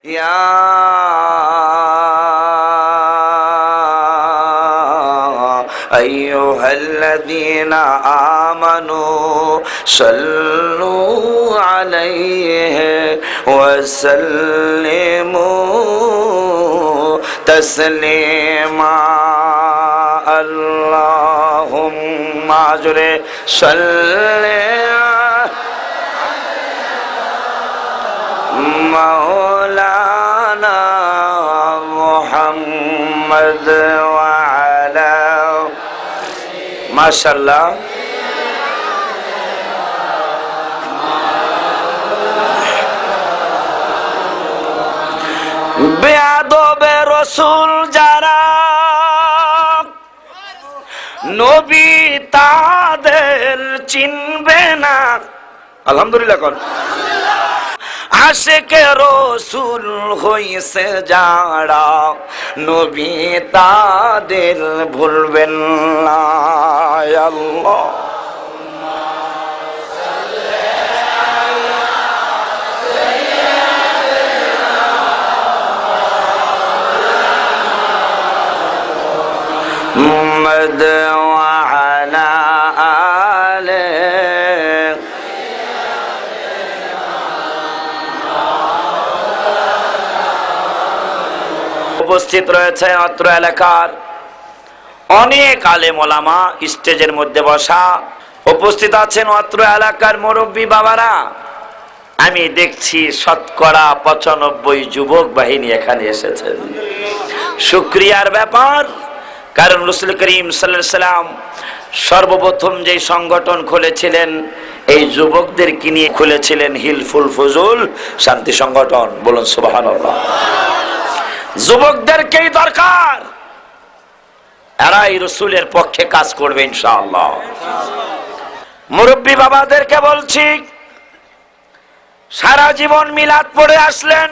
ইয়া আইয়ুহাল্লাযীনা আমানু সাল্লু আলাইহি ওয়া সাল্লিমু তাসলিমা আল্লাহুম্মা জুরে সাল্লি মাওলানা মুহাম্মদ ওয়া আলা মাশাআল্লাহ। বেয়াদবে রাসূল যারা নবী তাদের চিনবে না। আলহামদুলিল্লাহ কোন আশিকে রাসূল হইছে যারা নবী তাদের ভুলবেন না। আল্লাহ মুহাম্মদ ওয়া আলা আলিহি। উপস্থিত রয়েছে অত্র এলাকার অনেক আলেম ওলামা, স্টেজের মধ্যে বসা উপস্থিত আছেন অত্র এলাকার মুরব্বী বাবারা। আমি দেখছি শতকরা 95 যুবক বাহিনী এখানে এসেছেন। শুকরিয়ার ব্যাপার, কারণ রাসূল করিম সাল্লাল্লাহু আলাইহি সাল্লাম সর্বপ্রথম যে সংগঠন খুলেছিলেন এই যুবকদেরকে নিয়ে খুলেছিলেন, হিলফুল ফুজুল শান্তি সংগঠন। বলুন সুবহানাল্লাহ। যুবকদেরকেই দরকার, এরাই রাসূলের পক্ষে কাজ করবে ইনশাআল্লাহ। মুরব্বী বাবাদেরকে বলছি, সারা জীবন মিলাদ পড়ে আসলেন।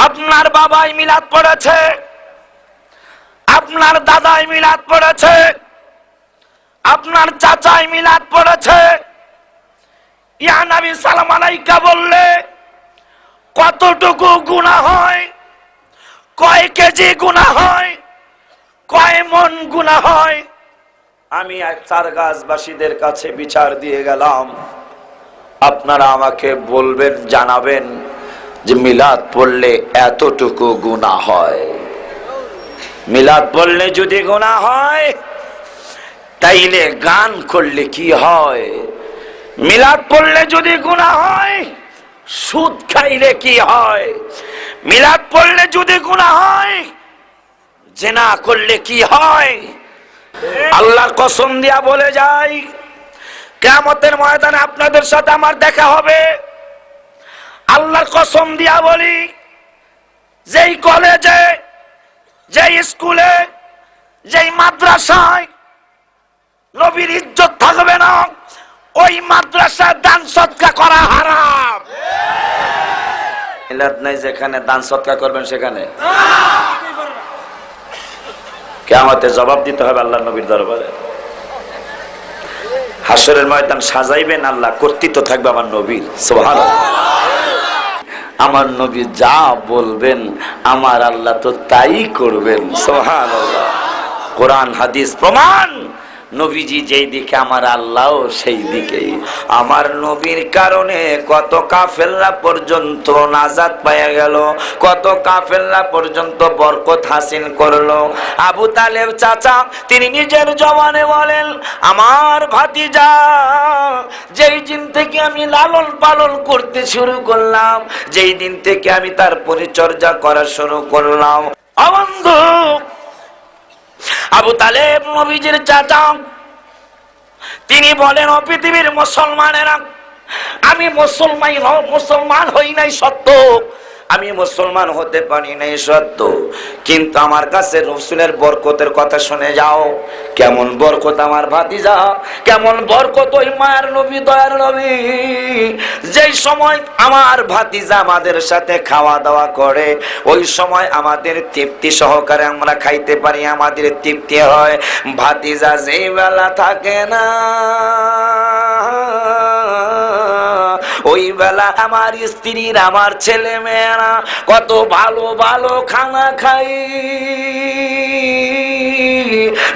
আপনার বাবাই মিলাদ পড়েছে, আপনার দাদাই মিলাদ পড়েছে, আপনার চাচাই মিলাদ পড়েছে। ইয়া নবী সালাম আলাইকা বললে কতটুকু গুনাহ হয়, কয় কেজি গুনাহ হয়, কয় মন গুনাহ হয়। আমি চারগাছবাসীদের কাছে বিচার দিয়ে গেলাম, আপনারা আমাকে বলবেন, জানাবেন যে মিলাদ পড়লে এতটুকু গুনাহ হয়। মিলাদ পড়লে যদি গুনাহ হয় তাইলে গান করলে কি হয়? মিলাদ পড়লে যদি গুনাহ হয় সুদ খাইলে কি হয়? মিলাদ পড়লে যদি গুনাহ হয় জিনা করলে কি হয়? আল্লাহর কসম দিয়া বলে যাই, কিয়ামতের ময়দানে আপনাদের সাথে আমার দেখা হবে। আল্লাহর কসম দিয়া বলি, যেই কলেজে, যেই স্কুলে, যেই মাদ্রাসায় নবীর ইজ্জত থাকবে না, ওই মাদ্রাসায় দান সদকা করা হারাম। মিলাদ নাই যেখানে দান সদকা করবেন সেখানে কিয়ামতে জবাব দিতে হবে আল্লাহর নবীর দরবারে। হাসরের ময়দান সাজাইবেন আল্লাহ, কর্তৃত্ব থাকবে আমার নবীর। সুবহানাল্লাহ। আমার নবী যা বলবেন আমার আল্লাহ তো তাই করবেন। সুবহানাল্লাহ। কোরআন হাদিস প্রমাণ, নবীজি যেই দিকে আমার আল্লাহও সেই দিকেই। আমার নবীর কারণে কত কাফেররা পর্যন্ত নাজাত পাওয়া গেল, কত কাফেররা পর্যন্ত বরকত হাসিল করলো। আবু তালেব চাচা তিনি নিজের জবানে বলেন, আমার ভাতিজা যেই দিন থেকে আমি লালন পালন করতে শুরু করলাম, যেই দিন থেকে আমি তার পরিচর্যা করা শুরু করলাম, বন্ধু আবু তালেব নবীজির চাচা, তিনি বলেন, ও পৃথিবীর মুসলমানেরা, আমি মুসলমান হই নাই সত্য, আমি মুসলমান হতে পারি নাই সত্য, কিন্তু আমার কাছে রাসূলের বরকতের কথা শুনে যাও। কেমন বরকত আমার ভাতিজা, কেমন বরকত ওই মায়ের নবী, দয়ার নবী। যেই সময় আমার ভাতিজা আমাদের সাথে খাওয়া দাওয়া করে, ওই সময় আমাদের তৃপ্তি সহকারে আমরা খাইতে পারি, আমাদের তৃপ্তি হয়। ভাতিজা যেই বেলা থাকে না, ওই বেলা আমার স্ত্রীর আমার ছেলে মেয়েরা কত ভালো ভালো খানা খাই,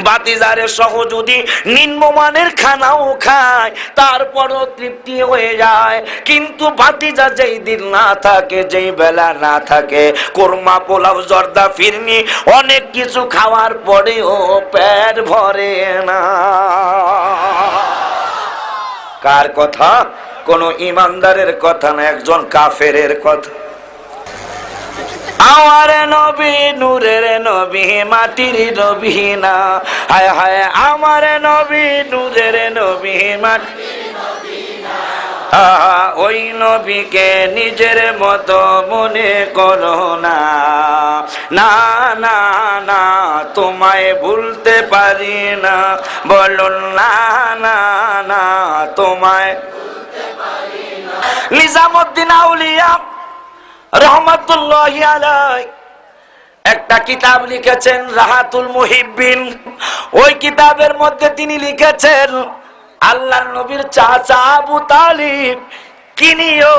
বাতিজারের সহ যদি নিম্নমানের খানাও খায় তারপরও তৃপ্তি হয়ে যায়। কিন্তু ভাতিজা যেই দিন না থাকে, যেই বেলা না থাকে, কোরমা পোলাও জর্দা ফিরনি অনেক কিছু খাওয়ার পরেও পেট ভরে না। কার কথা? কোন ইমানদারের কথা না, একজন কাফেরের কথা। আমার নবী নূরের নবী, মাটির নবী না, হায় হায় আমার নবী নূরের নবী, মাটির নবী না। ওই নবীকে নিজের মতো মনে করো না, না না না তোমায় ভুলতে পারি না, বলুন না না না তোমায় ভুলতে পারি না। নিজামুদ্দিন আউলিয়া রহমাতুল্লাহি আলাইহি একটা কিতাব লিখেছেন, রাহাতুল মুহিব্বিন। ওই কিতাবের মধ্যে তিনি লিখেছেন আল্লাহর নবীর চাচা আবু তালিব কিনিও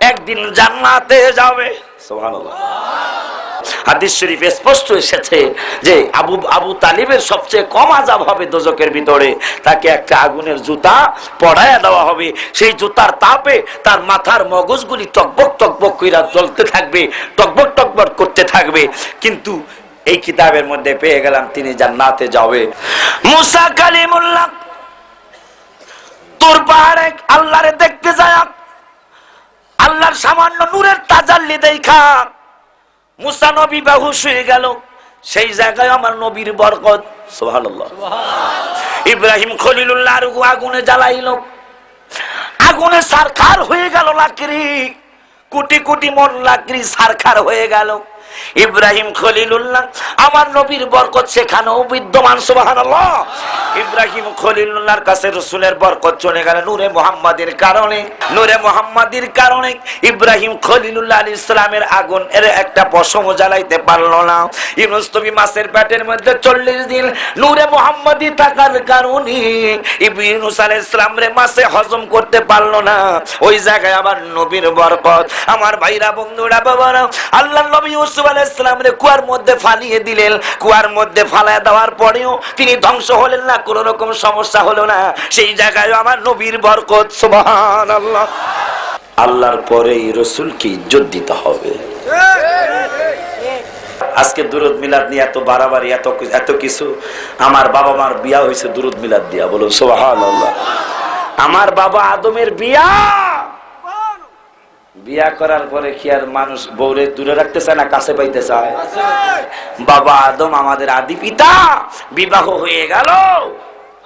একদিন জান্নাতে যাবে। সুবহানাল্লাহ। হাদিস শরীফে স্পষ্ট এসেছে যে আবু তালিবের সবচেয়ে কম আযাব হবে দোজখের ভিতরে, তাকে একটা আগুনের জুতা পরায়া দেওয়া হবে। সেই জুতার তাপে তার মাথার মগজগুলি টকবক টকবক কইরা জ্বলতে থাকবে, টকবক টকবক করতে থাকবে। কিন্তু এই কিতাবের মধ্যে পেয়ে গেলাম তিনি জান্নাতে যাবে। মুসা কালিমুল্লাহ তোর পাহাড়ে আল্লাহরে দেখতে যায়, আল্লাহর সামান্য নূরের তাজাল্লি দেখা মুসা নবী বেহুশ হয়ে গেল। সেই জায়গায় আমার নবীর বরকত। সুবহানাল্লাহ। ইব্রাহিম খলিলুল্লাহ আগুনে জ্বালাইল, আগুনে সারখার হয়ে গেল লাকড়ি, কোটি কোটি মন লাকড়ি সারখার হয়ে গেল। ইব্রাহিম খলিলুল্লাহ আমার নবীর বরকত সেখানেও বিদ্যমান। সুবহানাল্লাহ। ইব্রাহিম খলিলুল্লাহর কাছে রাসূলের বরকত চলে গেল নূরে মুহাম্মাদের কারণে। নূরে মুহাম্মাদের কারণে ইব্রাহিম খলিলুল্লাহ আলাইহিস সালামের আগুন এর একটা পশমও জ্বালাইতে পারলো না। ইউনূস নবী মাছের পেটের মধ্যে 40 দিন নূরে মুহাম্মাদি থাকার কারণে ইউনূস আলাইহিস সালাম রে মাছে হজম করতে পারলো না। ওই জায়গায় আবার নবীর বরকত। আমার ভাইরা বন্ধুরা বাবারা, আল্লাহর নবী ইউসুফ আলাইহিস সালাম রে কুয়ার মধ্যে ফালিয়ে দিলেন। কুয়ার মধ্যে ফালায় দেওয়ার পরেও তিনি ধ্বংস হলেন না, কোনো রকম সমস্যা হলো না। সেই জায়গায় আমার নবীর বরকত। সুবহানাল্লাহ। আল্লাহর পরেই রাসূলকে ইজ্জত দিতে হবে। আজকে দুরুদ মিলাদ নিয়ে এত বাড়াবাড়ি, এত কিছু। আমার বাবা মার বিয়া হয়েছে দুরুদ মিলাদ দিয়া, বলুন সুবহানাল্লাহ। আমার বাবা আদমের বিয়া, বিয়া করার পরে কি আর মানুষ বউরে দূরে রাখতে চায় না, কাছে পাইতে চায়? বাবা আদম আমাদের আদি পিতা, বিবাহ হয়ে গেল,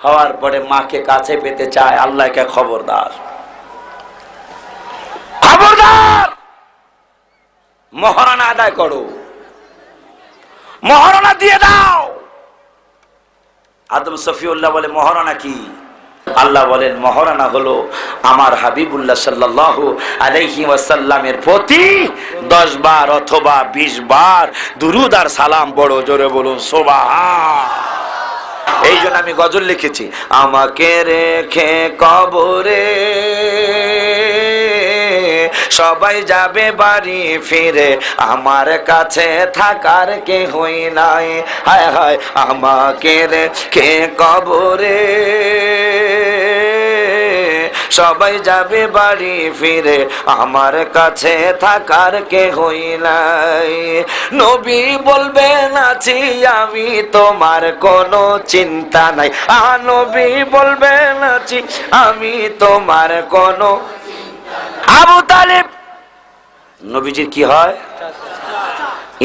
হওয়ার পরে মাকে কাছে পেতে চায়। আল্লাহকে খবরদার, খবরদার, মহারণা আদায় করো, মহারণা দিয়ে দাও। আদম সফিউল্লাহ বলে মহারণা কি? আল্লাহ বলেন মহারণা হলো আমার হাবিবুল্লাহ সাল্লাল্লাহু আলাইহি ওয়াসাল্লামের প্রতি 10 বার অথবা 20 বার দুরূদ আর সালাম। বড় জোরে বলুন সুবহান। এই জন্য আমি গজল লিখেছি, আমাকে রেখে কবরে সবাই যাবে বাড়ি ফিরে, আমার কাছে থাকার কেহই নাই। হায় হায় আমাকে রেখে কবরে সবাই যাবে বাড়ি ফিরে, আমার কাছে থাকার কেহই নাই। নবী বলবেন আছি আমি, তোমার কোনো চিন্তা নাই। নবী বলবেন আছি আমি, তোমার কোনো। আবু তালিব নবীজির কি হয়?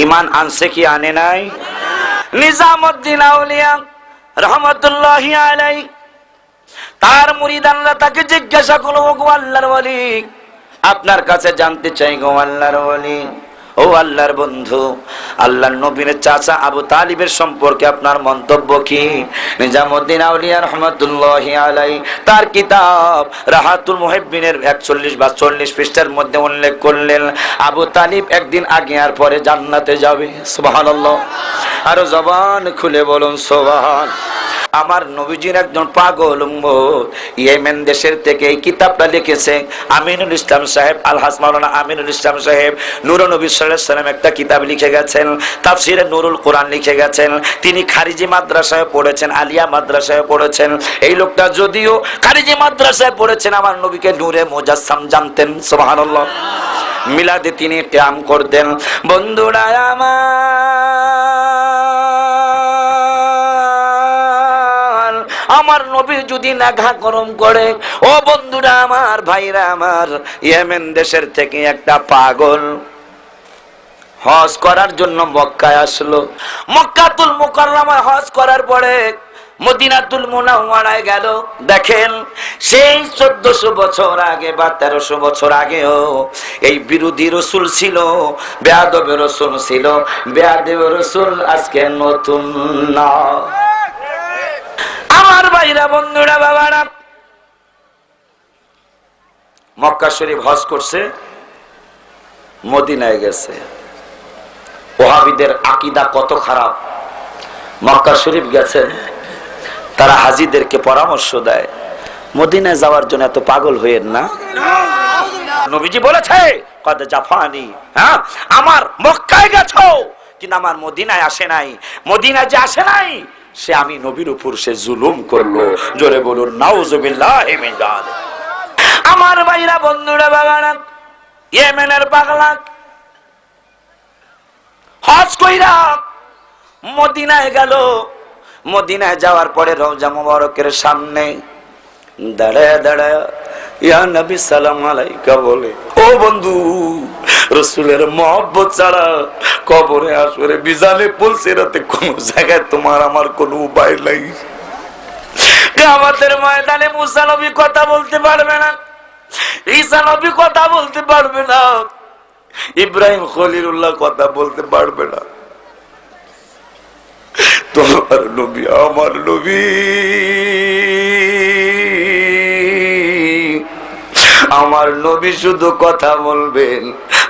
ঈমান আনছে কি আনে নাই? নিজামুদ্দিন আউলিয়া রহমাতুল্লাহি আলাইহি তার মুরিদানরা তাকে জিজ্ঞাসা করলো, গো আল্লাহর ওলি, আপনার কাছে জানতে চাই গো আল্লাহর ওলি, ও আল্লাহর বন্ধু, আল্লাহর নবীর চাচা আবু তালিবের সম্পর্কে আপনার মন্তব্য কি? নিজামুদ্দিন আউলিয়া রাহমাতুল্লাহি আলাইহি তার কিতাব রাহাতুল মুহিব্বিনের 41 বা 40 পৃষ্ঠার মধ্যে উল্লেখ করলেন, আবু তালিব একদিন আগে আর পরে জান্নাতে যাবে। সুবহানাল্লাহ। আরো জবান খুলে বলুন সুবহান। আমার নবীজির একজন পাগল উম্মত ইয়েমেন দেশের থেকে এই কিতাবটা লিখেছে আমিনুল ইসলাম সাহেব, আলহাজ মাওলানা আমিনুল ইসলাম সাহেব। নূরুন নবী সাল্লাল্লাহু আলাইহি ওয়াসাল্লাম একটা কিতাব লিখে গেছেন, তাফসীরে নুরুল কোরআন লিখে গেছেন। তিনি খারিজি মাদ্রাসায় পড়েছেন, আলিয়া মাদ্রাসায় পড়েছেন। এই লোকটা যদিও খারিজি মাদ্রাসায় পড়েছেন, আমার নবীকে নূরে মুজাসসাম জানতেন। সুবহানাল্লাহ। মিলাদে তিনি কিয়াম করতেন। বন্ধুরা আমার নবী যদি নাঘা গরম করে, ও বন্ধুরা আমার, ভাইরা আমার, ইয়েমেন দেশের থেকে একটা পাগল হজ করার জন্য মক্কায় আসলো। মক্কাতুল মুকাররমায় হজ করার পরে মদিনাতুল মুনাওয়ারায় গেল। দেখেন সেই 1400 বছর আগে বা 1300 বছর আগেও এই বিরোধী রসুল ছিল, বেয়াদব রসুল ছিল। বেয়াদব রসুল আজকে নতুন না। আমার ভাইরা, বন্ধুরা, বাবারা, মক্কা শরীফ হজ করছে, মদিনায় গেছে। ওহাবীদের আকীদা কত খারাপ। মক্কা শরীফ গেছেন, তারা হাজীদেরকে পরামর্শ দেয় মদিনায় যাওয়ার জন্য এত পাগল হইেন না। নবীজি বলেছে কদ জাফানি, হ্যাঁ আমার মক্কায় গেছো কিন্তু আমার মদিনায় আসে নাই। মদিনায় যে আসে নাই সে আমি নবীর উপর সে জুলুম করলো। জোরে বলুন নাউজুবিল্লাহি মিন যালিক। আমার ভাইরা, বন্ধুরা, বাবারা, ইয়েমেনের পাগলা হজ কইরা মদিনায় গেল। মদিনায় যাওয়ার পরে রওজা মুবারকের সামনে দাঁড়ায় দাঁড়ায় ইয়া নবী সালাম আলাইকা বলে, ও বন্ধু, রাসূলের মহব্বত ছাড়া কবরে আসরে বিজালে পুলসিরাতে কোন জায়গায় তোমার আমার কোনো উপায় নাই। কিয়ামতের ময়দানে মুসা নবী কথা বলতে পারবে না, ঈসা নবী কথা বলতে পারবে না, ইব্রাহিম খলিলুল্লাহ কথা বলতে পারবে না। তোমার নবী, আমার নবী, আমার নবী শুধু কথা বলবেন।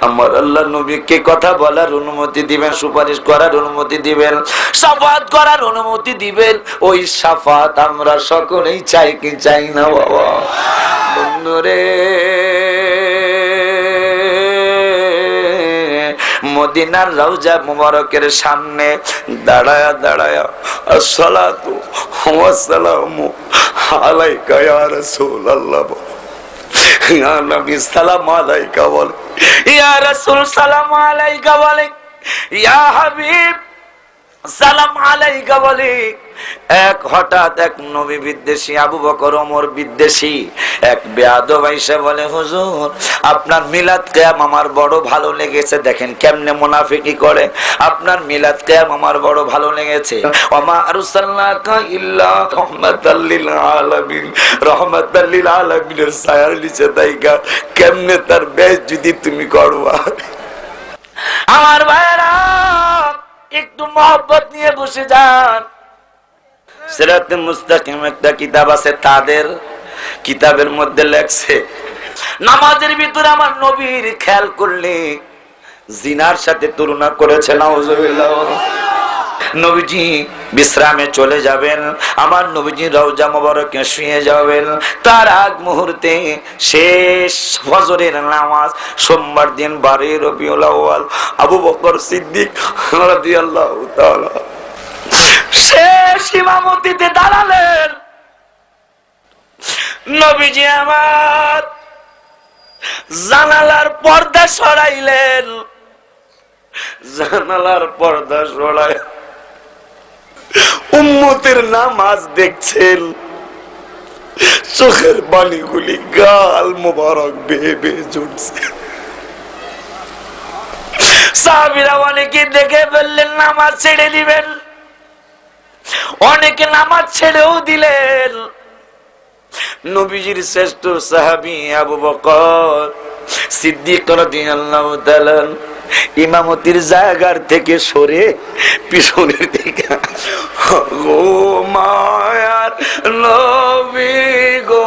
আমার আল্লাহ নবীকে কথা বলার অনুমতি দিবেন, সুপারিশ করার অনুমতি দিবেন, শাফাত করার অনুমতি দিবেন। ওই শাফাত আমরা সকলেই চাই কি চাই না বাবা? বন্ধুরে, মদিনার রওজা মুবারকের সামনে দাঁড়ায়া দাঁড়ায়া আসসালাতু ওয়াসসালামু আলাইকা ইয়া রাসূলুল্লাহ, ইয়া নবী সালাম আলাইকা বলে, ইয়া রাসূল সালাম আলাইকা বলে, ইয়া হাবিব সালাম আলাইকা বলে। এক হঠাৎ এক নবী বিদ্বেষী আবু বকর ওমর বিদ্বেষী এক বেয়াদব আইসা বলে, হুজুর আপনার মিলাদ কিয়াম আমার বড় ভালো লেগেছে। দেখেন কেমনে মুনাফিকি করে। আপনার মিলাদ কিয়াম আমার বড় ভালো লেগেছে। ওমা আরসালনাকা ইল্লা রাহমাতাল লিল আলামিন, রাহমাতাল লিল আলামিনের ছায়ার নিচে দাইগা কেমনে তার বেইজ্জতি তুমি করবা। আমার ভাইরা, একটু মহব্বত নিয়ে বসে যান। সিরাতে মুস্তাকিম একটা কিতাব আছে, তাদের কিতাবের মধ্যে লেখছে নামাজের ভিতরে আমার নবীর খেয়াল করলে জিনার সাথে তুলনা করেছে। নাউজুবিল্লাহ। নবীজি বিশ্রামে চলে যাবেন, আমার নবীজি রওজা মুবারকে শুয়ে যাবেন। তার আগ মুহূর্তে শেষ ফজরের নামাজ, সোমবার দিন 12 রবিউল আউয়াল, আবু বকর সিদ্দিক রাদিয়াল্লাহু তাআলা শেষ ইমামতিতে দাঁড়ালেন। নবীজি আমার জানালার পর্দা সরাইলেন। জানালার পর্দা সরাই উম্মতের নামাজ দেখছেন। চোখের বালিগুলি গাল মোবারক বেয়ে বেয়ে ঝরছে। সাহাবীরা অনেকে দেখে ফেললেন, নামাজ ছেড়ে দিবেন। অনেকে নামাজ ছেড়েও দিলেন। নবীজির শ্রেষ্ঠ সাহাবী আবু বকর সিদ্দিক রাদিয়াল্লাহু তাআলা ইমামতির জায়গার থেকে সরে পিছনের দিকে, গো মায়ার নবী গো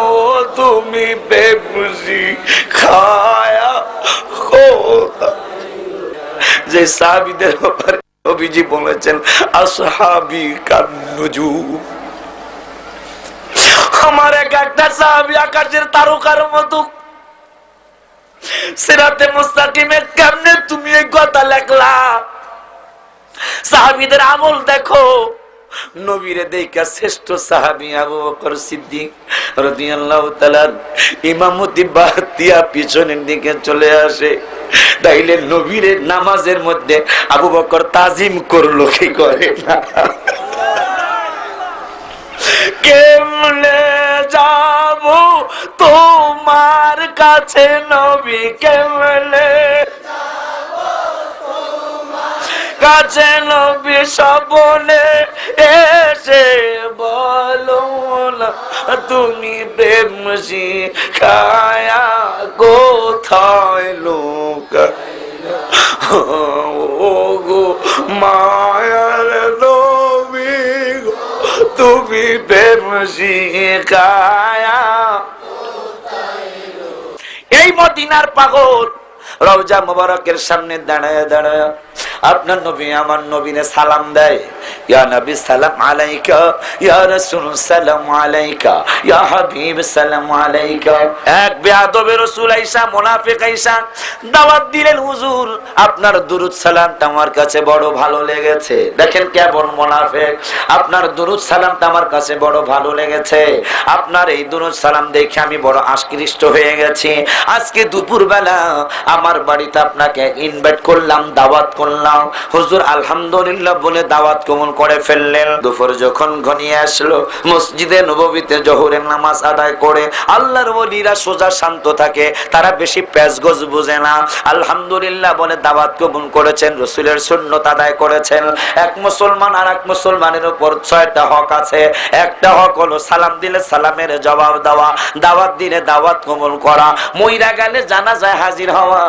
তুমি বেপুজি খায়া খোদা। যে সাহাবীদের ব্যাপারে নবীজি বলেছেন আসহাবি কান্নুজুম, এক একটা সাহাবী আকাশের তারকার মতো। সিরাতে মুস্তাকিমে কেমনে তুমি এই কথা লেখলা? সাহাবীদের আমল দেখো। নবীরে দেখা শ্রেষ্ঠ সাহাবী আবু বকর সিদ্দিক রাদিয়াল্লাহু তাআলা ইমামতি বাদ দিয়া পিছনের দিকে চলে আসে। তাইলে নবীরে নামাজের মধ্যে আবু বকর তাজিম করলো কি করে না? কেমনে যাব তোমার কাছে নবী, কেমনে কাছে নবী স্বপনে এসে বলো না তুমি প্রেম শিখায়া কোথায় লুকাইলা ও গো মায়ার নবী গো তুমি প্রেম শিখায়া। এই মদিনার পাগল রওজা মুবারকের সামনে দাঁড়ায় দাঁড়ায় আপনার নবী আমার নবীরে সালাম দেয়, ইয়া নবী সালাম আলাইকা, ইয়া রাসূল সালাম আলাইকা, ইয়া হাবিব সালাম আলাইকা। এক বেয়াদবে রাসূল আয়েশা মুনাফিক আয়েশা দাওয়াত দিলেন, হুজুর আপনার দুরূদ সালামটা আমার কাছে বড় ভালো লেগেছে। দেখেন কেমন মুনাফিক, আপনার দুরূদ সালামটা আমার কাছে বড় ভালো লেগেছে, আপনার এই দুরূদ সালাম দেখে আমি বড় আকৃষ্ট হয়ে গেছি। আজকে দুপুরবেলা আমার বাড়িতে আপনাকে ইনভাইট করলাম, দাওয়াত করলাম। হুজুর আলহামদুলিল্লাহ বলে দাওয়াত কবুল করে ফেললেন। দুপুর যখন ঘনিয়ে আসলো, মসজিদে নববীতে জোহরের নামাজ আদায় করে আল্লাহর ওলিরা সোজা শান্ত থাকে, তারা বেশি প্যাচগোজ বুঝে না। আলহামদুলিল্লাহ বলে দাওয়াত কবুল করেছেন, রাসূলের সুন্নাত আদায় করেছেন। এক মুসলমান আর এক মুসলমানের উপর 6টা হক আছে। একটা হক হলো সালাম দিলে সালামের জবাব দেওয়া, দাওয়াত দিলে দাওয়াত কবুল করা, মইরা গেলে জানাজায় হাজির হওয়া।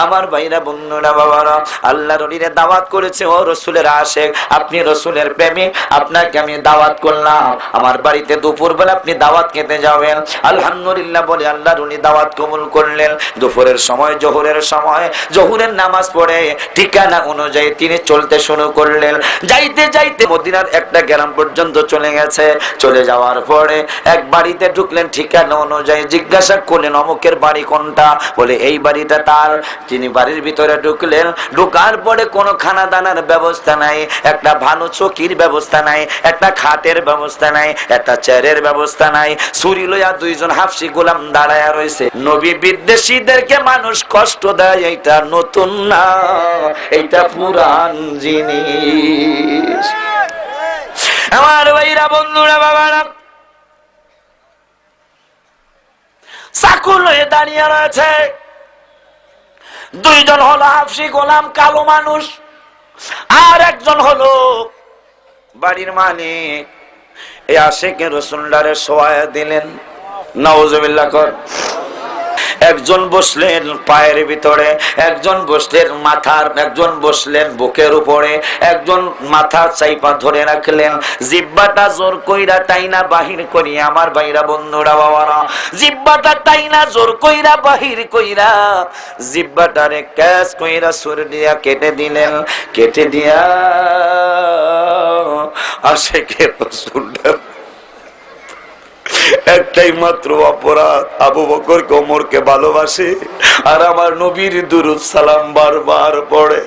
আমার ভাইরা বন্ধুরা বাবারা, আল্লাহর ওলিরা দাওয়াত করেছে, ও রাসূলের আশিক, আপনি রাসূলের প্রেমিক, আপনাকে আমি দাওয়াত করলাম আমার বাড়িতে দুপুরবেলা আপনি দাওয়াত খেতে যাবেন। আলহামদুলিল্লাহ বলে আল্লাহর ওলি দাওয়াত কবুল করলেন। দুপুরের সময় জোহরের সময় জোহরের নামাজ পড়ে ঠিকানা অনুযায়ী তিনি চলতে শুরু করলেন। যাইতে যাইতে মদিনার একটা গ্রাম পর্যন্ত চলে গেছে। চলে যাওয়ার পরে এক বাড়িতে ঢুকলেন, ঠিকানা অনুযায়ী জিজ্ঞাসা করলেন অমুকের বাড়ি কোনটা, বলে এই বাড়িটা তার। তিনি বাড়ির ভিতরে ঢুকলেন, ঢোকার পরে কোনো খানা দানার ব্যবস্থা নাই, একটা ভালো চকির ব্যবস্থা নাই, একটা খাটের ব্যবস্থা নাই, একটা চেয়ারের ব্যবস্থা নাই। ছুরি লইয়া দুইজন হাফসি গোলাম দাঁড়ায়া রয়েছে। নবী বিদ্বেষীদেরকে মানুষ কষ্ট দেয়, এইটা নতুন না, এইটা পুরান জিনিস। আমার ভাইরা বন্ধুরা বাবারা, চাকু লয়ে দাঁড়িয়ে রয়েছে দুইজন, হলো হাফসি গোলাম কালো মানুষ, আর একজন হলো বাড়ির মালিক। এই আশিকে রাসূলুল্লাহরে শোয়ায়া দিলেন, নাউজুবিল্লাহ কর। একজন বসলেন পায়ের ভিতরে, একজন বসলেন মাথার, একজন বসলেন বুকের উপরে, একজন মাথা চাইপা ধরে রাখলেন। জিহ্বাটা জোর কইরা টাইনা বাহির করি, আমার ভাইরা বন্ধুরা বাবারা, জিহ্বাটা টাইনা জোর কইরা বাহির কইরা জিহ্বাটারে ক্যাচ কইরা ছুরি দিয়া কেটে দিলেন। কেটে দিয়া আশিকে রাসূলুল্লাহ একটাই মাত্র অপরাধ, আবু বকর ওমরকে ভালোবাসে আর আমার নবীর দুরূদ সালাম বারবার পড়ে।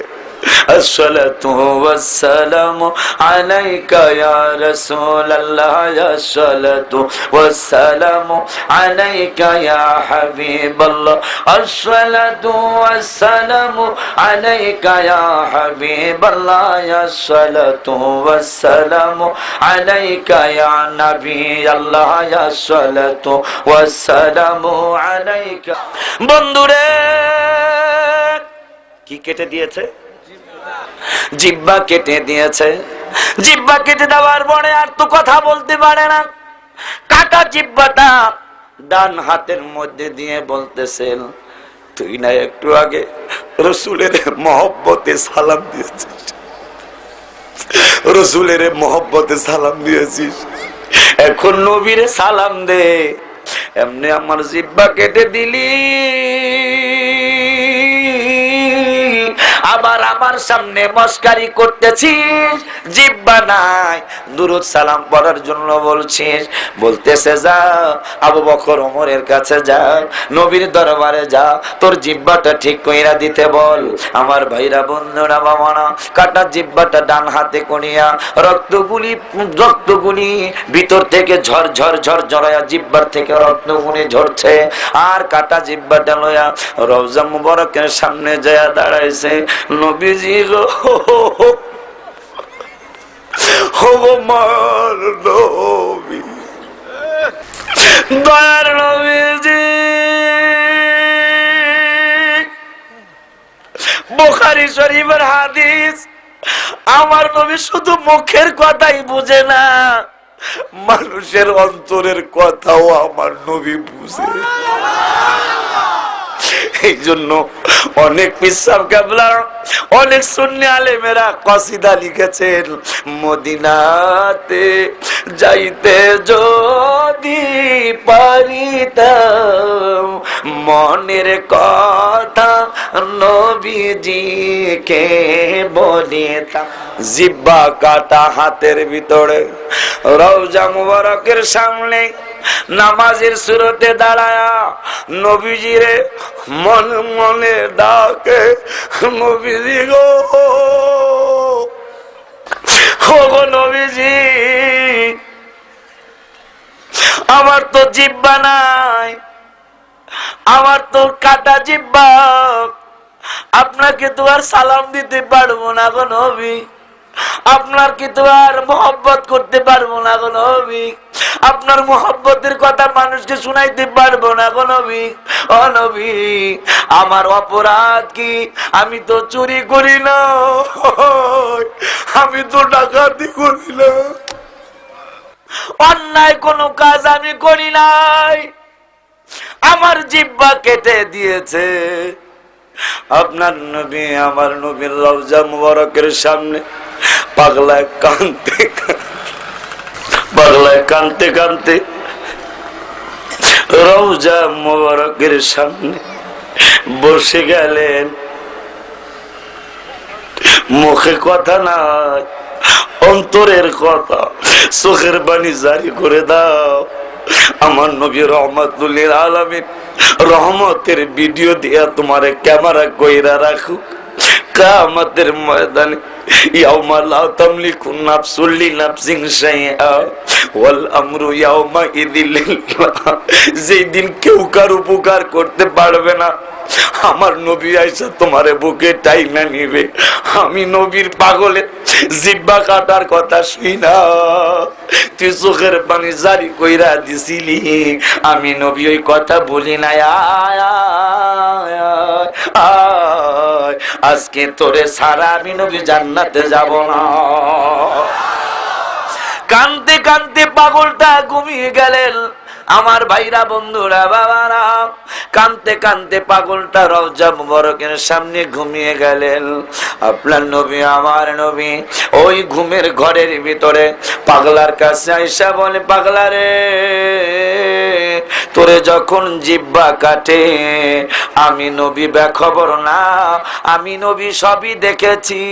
আসসালাতু ওয়াসসালামু আলাইকা ইয়া রাসূলুল্লাহ, আসসালাতু ওয়াসসালামু আলাইকা ইয়া হাবিবাল্লাহ, আসসালাতু ওয়াসসালামু আলাইকা ইয়া হাবিবাল্লাহ, আসসালাতু ওয়াসসালামু আলাইকা ইয়া নবিয়াল্লাহ, আসসালাতু ওয়াসসালামু আলাইকা। বন্ধুরে, কি কেটে দিয়েছে? জিহ্বা কেটে দিয়েছে। জিহ্বা কেটে দেওয়ার পরে আর তো কথা বলতে পারে না। কাটা জিহ্বাটা ডান হাতের মধ্যে দিয়ে বলতেছেন, তুই না একটু আগে রাসূলের মহব্বতে সালাম দিয়েছিস, রাসূলের মহব্বতে সালাম দিয়েছিস, এখন নবীরে সালাম দে। এমনি আমার জিহ্বা কেটে দিলি, আবার আমার সামনে মস্কারি করতেছিস, জিহ্বা নাই, দুরূদ সালাম পড়ার জন্য বলছিস। বলতেছে যা আবু বকর ওমরের কাছে যা, নবীর দরবারে যা, তোর জিহ্বাটা ঠিক কইরা দিতে বল। আমার ভাইরা বন্ধুরা বাবারা, কাটা জিহ্বাটা ডান হাতে করিয়া রক্তগুলি ভিতর থেকে ঝর ঝর ঝর ঝরায়া জিহ্বার থেকে রক্তগুলি ঝরছে। আর কাটা জিহ্বাটা লয়া রওজা মুবারকের সামনে যায় দাঁড়াইছে। নবীজি গো, আমার নবী, দয়ার নবীজি, বুখারী শরীফের হাদিস, আমার নবী শুধু মুখের কথাই বুঝে না, মানুষের অন্তরের কথাও আমার নবী বুঝে। এই জন্য অনেক পিসাব কেবলা, অনেক সুন্নি আলেমেরা কসিদা লিখেছেন, মদিনাতে যাইতে যদি পারিতাম, মনের কথা নবীজিকে বলিতাম। জিহ্বা কাটা হাতের ভিতরে, রওজা মুবারকের সামনে নামাজের সুরতে দাঁড়ায়া নবীজিরে মনে মনে ডাকে, নবীজি গো, গো নবীজি, আমার তো জিহ্বা নাই, আমার তো কাটা জিহ্বা, আপনাকে তো আর সালাম দিতে পারবো না গো নবী, আপনার কি তো আর মোহব্বত করতে পারবো না গো নবী, আপনার মোহব্বতের কথা মানুষকে শুনাইতে পারবো না গো নবী। ও নবী, আমার অপরাধ কি? আমি তো চুরি করি না, আমি তো ডাকাতি করি না, অন্যায় কোনো কাজ আমি করি নাই, আমার জিহ্বা কেটে দিয়েছে। আপনার নবী, আমার নবীর রওজা মুবারকের সামনে পাগলায় কাঁদতে কাঁদতে রওজা মুবারকের সামনে বসে গেলেন। মুখে কথা নাই, অন্তরের কথা, চোখের বাণী জারি করে দাও। আমার নবী রহমাতুল লিল আলামিন রহমতের ভিডিও দিয়া তোমারে ক্যামেরা কইরা রাখুক, কিয়ামতের ময়দানে ইয়াউমা লা তামলিকু নাফসুন লিনাফসিন শাইআ ওয়াল আমরু ইয়াউমা ইযিল লিল্লাহ। যেই দিন কেউ কার উপকার করতে পারবে না, আমার নবী আইসা তোমারে বুকে টাইনা নিবে। আমি নবীর পাগলে জিহ্বা কাটার কথা শুই না, তুই চোখের পানি জারি কইরা দিছিলি, আমি নবী ওই কথা বলি না। আজকে তোরে সারা আমি নবী জান্নাতে যাব না। কানতে কানতে পাগলটা ঘুমিয়ে গেলেন। আমার ভাইরা বন্ধুরা বাবারা, কানতে কানতে পাগলটা রওজা মুবারকের সামনে ঘুমিয়ে গেলেন। আপনার নবী, আমার নবী ওই ঘুমের ঘরের ভিতরে পাগলার কাছে আইসা বলে, পাগলা রে, তোরে যখন জিহ্বা কাটে আমি নবী বেখবর না, আমি নবী সবই দেখেছি।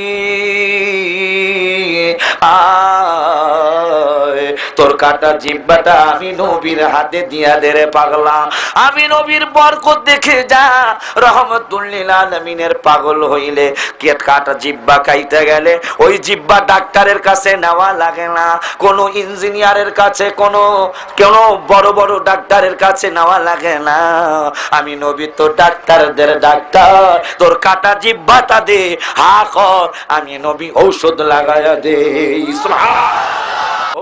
তোর কাটা জিহ্বাটা আমি নবীর হাতে দিয়া দে রে পাগলা, আমি নবীর বরকত দেখে যা। রহমতুল লিল আলামিনের পাগল হইলে কাটা জিহ্বা কাইতে গেলে ওই জিহ্বা ডাক্তারের কাছে নেওয়া লাগে না, কোন ইঞ্জিনিয়ারের কাছে, কোন বড় বড় ডাক্তারের কাছে নেওয়া লাগে না। আমি নবী তো ডাক্তারদের ডাক্তার, তোর কাটা জিহ্বাটা দে, হা কর, আমি নবী ঔষধ লাগায়া দে।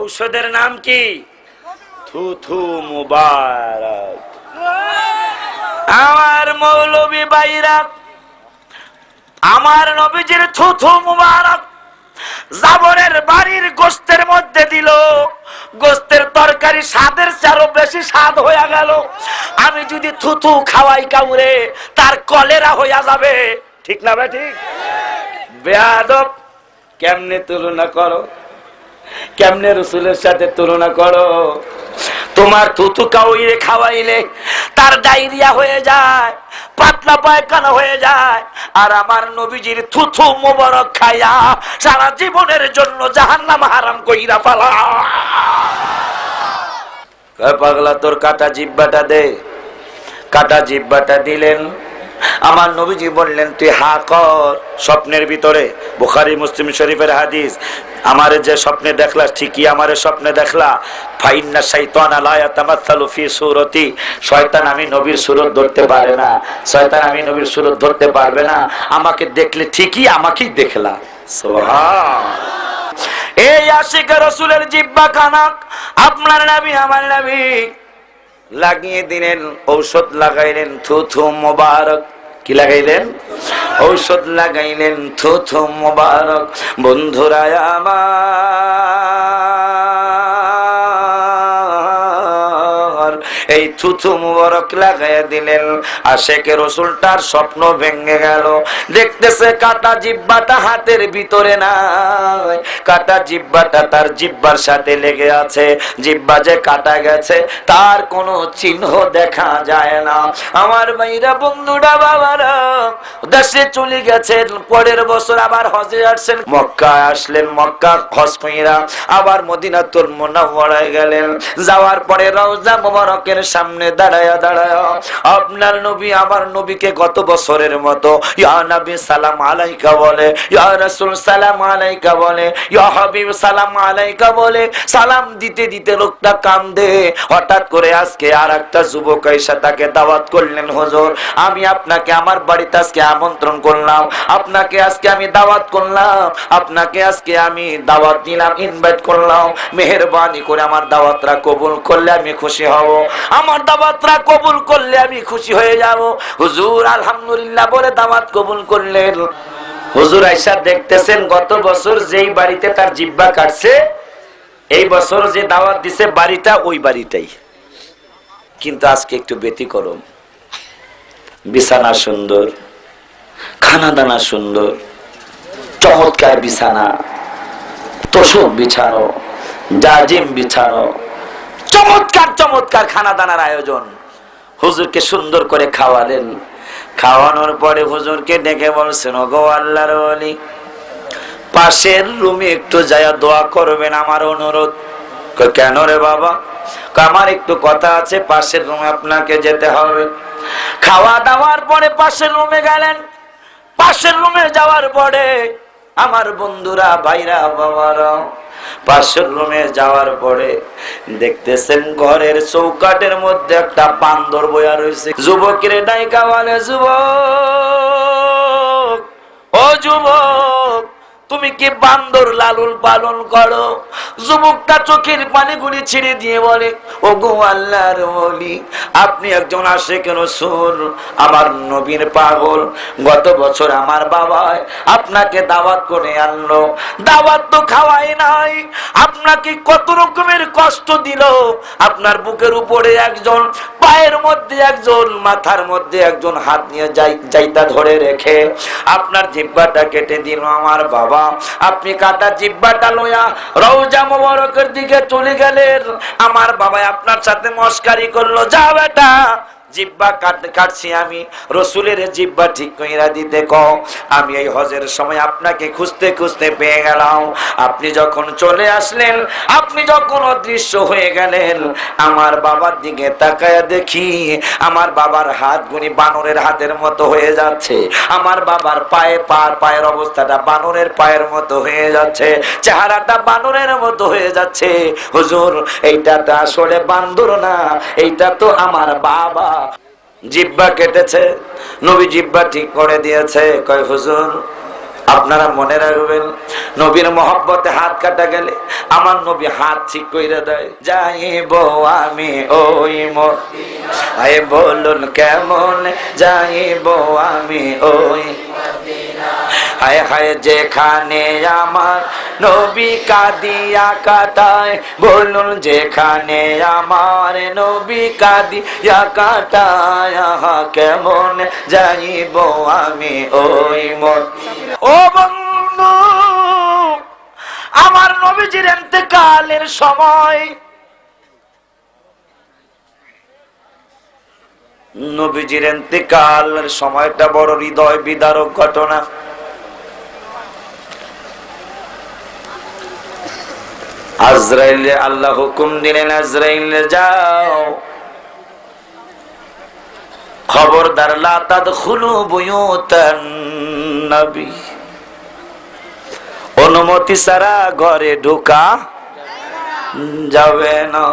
ঔষধের নাম কি? থুথু মুবারক। আমার মৌলবী ভাইরা, আমার নবীজির থুথু মুবারক জাবরের বাড়ির গোস্তের মধ্যে দিল, গোস্তের তরকারি স্বাদের চারও বেশি স্বাদ হয়ে গেল। আমি যদি থুথু খাওয়াই কাউরে, তার কলেরা হইয়া যাবে, ঠিক না ভাই? ঠিক। বেয়াদব, কেমনে তুলনা করো, কেমনে রসুলের সাথে তুলনা করো? তোমার থুতু কাউরে খাওয়াইলে তার ডায়রিয়া হয়ে যায়, পাতলা পায়খানা হয়ে যায়, আর আমার নবীজির থুথু মোবারক খাইয়া সারা জীবনের জন্য জাহান্নাম হারাম কইরা ফেলা। পাগলা তোর কাটা জিহ্বাটা দে। কাটা জিহ্বাটা দিলেন। আমার নবীজি বললেন তুই হা কর। স্বপ্নের ভিতরে, বুখারী মুসলিম শরীফের হাদিস, আমারে যে স্বপ্নে দেখলা ঠিকই আমারে স্বপ্নে দেখলা। ফাইন্না শাইতানা লা ইয়াতামাসসালু ফি সূরতি, শয়তান আমি নবীর সূরত ধরতে পারে না, শয়তান আমি নবীর সূরত ধরতে পারবে না, আমাকে দেখলে ঠিকই আমাকেই দেখলা। সুবহান। এই আশিক রাসূলের জিহ্বা খানা আপনার নবী আমার নবী লাগিয়ে দিলেন, ঔষধ লাগাইলেন, থুথু মোবারক। কি লাগাইলেন? ঔষধ লাগাইলেন, থুথু মোবারক। বন্ধুরা আমার, এই থুথু মোবারক লাগাইয়া দিলেন। আশেকে রাসূলটার স্বপ্ন ভেঙে গেল। দেখতেছে কাটা জিহ্বাটা হাতের ভিতরে নাই, কাটা জিহ্বাটা তার জিহ্বার সাথে লেগে আছে। জিহ্বা যে কাটা গেছে তার কোনো চিহ্ন দেখা যায় না। আমার ভাইরা, বন্ধুরা, বাবারা, দেশে চলে গেছেন, পরের বছর আবার হজে আসছেন, মক্কা আসলেন, মক্কা হজ কইরা আবার মদিনাতুল মুনাওয়ারায় গেলেন। যাওয়ার পরে রওজা মুবারকের সামনে দাঁড়ায়া দাঁড়ায়া আপনার নবী আমার নবীকে গত বছরের মতো ইয়া নবী সালাম আলাইকা বলে, ইয়া রাসূল সালাম আলাইকা বলে, ইয়া হাবিব সালাম আলাইকা বলে। সালাম দিতে দিতে লোকটা কান্দে। হঠাৎ করে আজকে আর একটা যুবক এসে তাকে দাওয়াত করলেন, হুজুর আমি আপনাকে আমার বাড়িতে আজকে আমন্ত্রণ করলাম, আপনাকে আজকে আমি দাওয়াত করলাম, আপনাকে আজকে আমি দাওয়াত দিলাম, ইনভাইট করলাম, মেহেরবানি করে আমার দাওয়াতটা কবুল করলে আমি খুশি হব, আমার দাওয়াতটা কবুল করলে আমি খুশি হয়ে যাব। হুজুর আলহামদুলিল্লাহ বলে দাওয়াত কবুল করলেন। হুজুর আয়েশা দেখতেছেন গত বছর যেই বাড়িতে তার জিহ্বা কাটছে, এই বছর যে দাওয়াত দিছে বাড়িটা ওই বাড়িটাই, কিন্তু আজকে একটু ব্যতিক্রম। বিছানা সুন্দর, খানা দানা সুন্দর, চমৎকার বিছানা, তোষক বিছানো, জাজিম বিছানো, চমৎকার চমৎকার খানা দানার আয়োজন। হুজুরকে সুন্দর করে খাওয়ালেন। খাওয়ানোর পরে হুজুরকে ডেকে বলছেন, ওগো আল্লাহর ওলি, পাশের রুমে একটু যায়া দোয়া করবেন, আমার অনুরোধ। কেন রে বাবা? আমার একটু কথা আছে, পাশের রুমে আপনাকে যেতে হবে। খাওয়া দাওয়ার পরে পাশের রুমে গেলেন। পাশের রুমে যাওয়ার পরে আমার বন্ধুরা, ভাইরা, বাবারা, পাশের রুমে যাওয়ার পরে দেখতেছেন ঘরের চৌকাটের মধ্যে একটা বান্দর বইয়া রয়েছে। যুবকের ডাইকা বলে, যুবক, ও যুবক, তুমি কি বান্দর লালন পালন করো? যুবকটা চোখের পানিগুলি ছেড়ে দিয়ে বলে, ওগো আল্লাহর ওলি, আপনি একজন আশিক রাসূল, আমার নবীর পাগল। গত বছর আমার বাবা আপনাকে দাওয়াত করে আনলো, দাওয়াত তো খাওয়াই নাই, আপনাকে কত রকমের কষ্ট দিল। আপনার বুকের উপরে একজন, পায়ের মধ্যে একজন, মাথার মধ্যে একজন হাত নিয়ে যাইতা ধরে রেখে আপনার জিহ্বাটা কেটে দিল আমার বাবা। আপনি কাটা জিহ্বাটা লইয়া রওজা মুবারকের দিকে চলে গেলেন। আমার বাবা আপনার সাথে মস্কারি করলো, যা বেটা, জিহ্বা কাটছি আমি, রসুলের জিহ্বা ঠিক কইরা দিতে কও। আমি এই হজের সময় আপনাকে খুঁজতে খুঁজতে পেয়ে গেলাম। আপনি যখন চলে আসলেন, আপনি যখন অদৃশ্য হয়ে গেলেন, আমার বাবার দিকে তাকায়া দেখি আমার বাবার হাতগুলি বানরের হাতের মতো হয়ে যাচ্ছে। আমার বাবার পায়ের অবস্থাটা বানরের পায়ের মতো হয়ে যাচ্ছে, চেহারাটা বানরের মতো হয়ে যাচ্ছে। হুজুর, এইটা তো আসলে বান্দর না, এইটা তো আমার বাবা। জিহ্বা কেটেছে, নবী জিহ্বা ঠিক করে দিয়েছে। কয় হুজুর, আপনারা মনে রাখবেন, নবীর মহব্বতে হাত কাটা গেলে আমার নবী হাত ঠিক করে দেয়। যাইব আমি ওই মদিনা, বলুন কেমন যাইব আমি ওই মদিনা, হায় হায় যেখানে আমার নবী কাঁদিয়া কাটায়, বলুন যেখানে আমার নবী কাঁদিয়া কাটায়, কেমন যাইব আমি ওই মদিনা। ও বন্ধু, আমার নবীজির ইন্তেকালের সময় নবীজির ইন্তেকালের সময়টা বড় হৃদয় বিদারক ঘটনা। আজরাইলে আল্লাহ হুকুম দিলেন, আজরাইলে যাও, খবরদার লা তাদখুলু বুয়ুতান নবী, অনুমতি ছাড়া ঘরে ঢোকা যাবে না।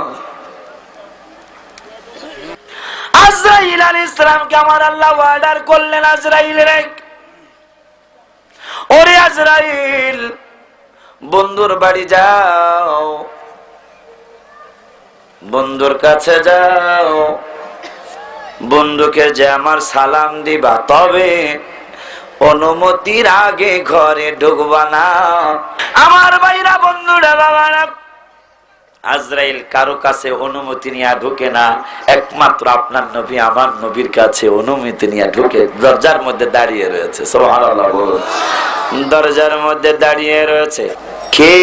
আজরাইল আলাইহিস সালামকে আমার আল্লাহ অর্ডার করলেন, আজরাইল রে, ওরে আজরাইল, বন্ধুর বাড়ি যাও, বন্ধুর কাছে যাও, বন্ধুকে যে আমার সালাম দিবা, তবে অনুমতির আগে ঘরে ঢুকবা না। আমার ভাইরা, বন্ধুরা, বাবারা, আজরাইল কারো কাছে অনুমতি নিয়ে ঢুকে না, একমাত্র আপনার নবী আমার নবীর কাছে অনুমতি নিয়ে ঢুকে। দরজার মধ্যে দাঁড়িয়ে রয়েছে, সুবহানাল্লাহ, দরজার মধ্যে দাঁড়িয়ে রয়েছে কে?